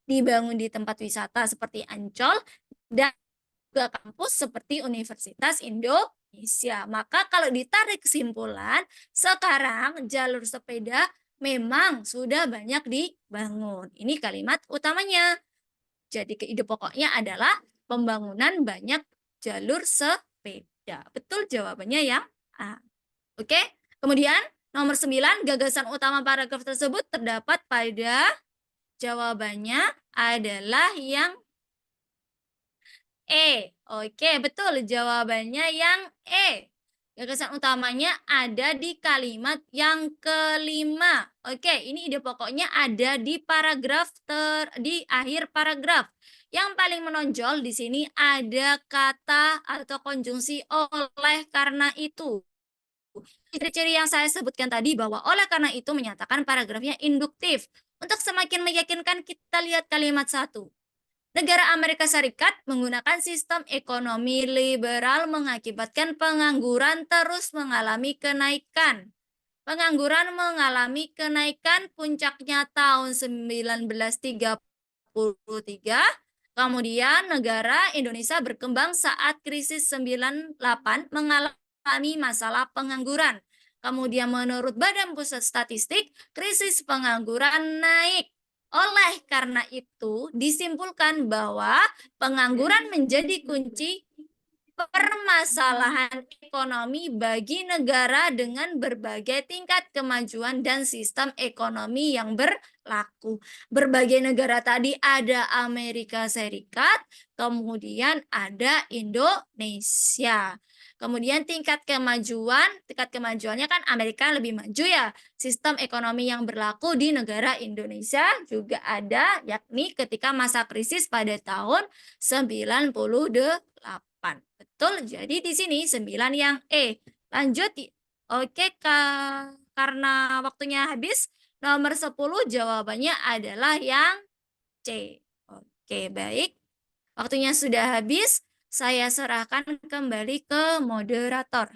dibangun di tempat wisata seperti Ancol dan ke kampus seperti Universitas Indonesia. Maka kalau ditarik kesimpulan, sekarang jalur sepeda memang sudah banyak dibangun. Ini kalimat utamanya. Jadi ide pokoknya adalah pembangunan banyak jalur sepeda. Betul jawabannya yang A. Oke. Kemudian nomor 9, gagasan utama paragraf tersebut terdapat pada jawabannya adalah yang E. Oke, betul. Jawabannya yang E. Gagasan utamanya ada di kalimat yang kelima. Oke, ini ide pokoknya ada di paragraf di akhir paragraf. Yang paling menonjol di sini ada kata atau konjungsi oleh karena itu. Ciri-ciri yang saya sebutkan tadi bahwa oleh karena itu menyatakan paragrafnya induktif. Untuk semakin meyakinkan kita lihat kalimat 1. Negara Amerika Serikat menggunakan sistem ekonomi liberal mengakibatkan pengangguran terus mengalami kenaikan. Pengangguran mengalami kenaikan puncaknya tahun 1933. Kemudian negara Indonesia berkembang saat krisis 98 mengalami masalah pengangguran. Kemudian menurut Badan Pusat Statistik, krisis pengangguran naik. Oleh karena itu, disimpulkan bahwa pengangguran menjadi kunci permasalahan ekonomi bagi negara dengan berbagai tingkat kemajuan dan sistem ekonomi yang berlaku. Berbagai negara tadi ada Amerika Serikat, kemudian ada Indonesia. Kemudian tingkat kemajuannya kan Amerika lebih maju ya. Sistem ekonomi yang berlaku di negara Indonesia juga ada, yakni ketika masa krisis pada tahun 98. Betul, jadi di sini 9 yang E. Lanjut. Oke, karena waktunya habis, nomor 10 jawabannya adalah yang C. Oke, baik. Waktunya sudah habis. Saya serahkan kembali ke moderator.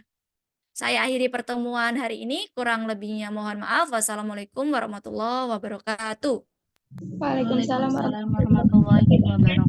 Saya akhiri pertemuan hari ini. Kurang lebihnya mohon maaf. Wassalamualaikum warahmatullahi wabarakatuh. Waalaikumsalam Waalaikumsalam warahmatullahi wabarakatuh.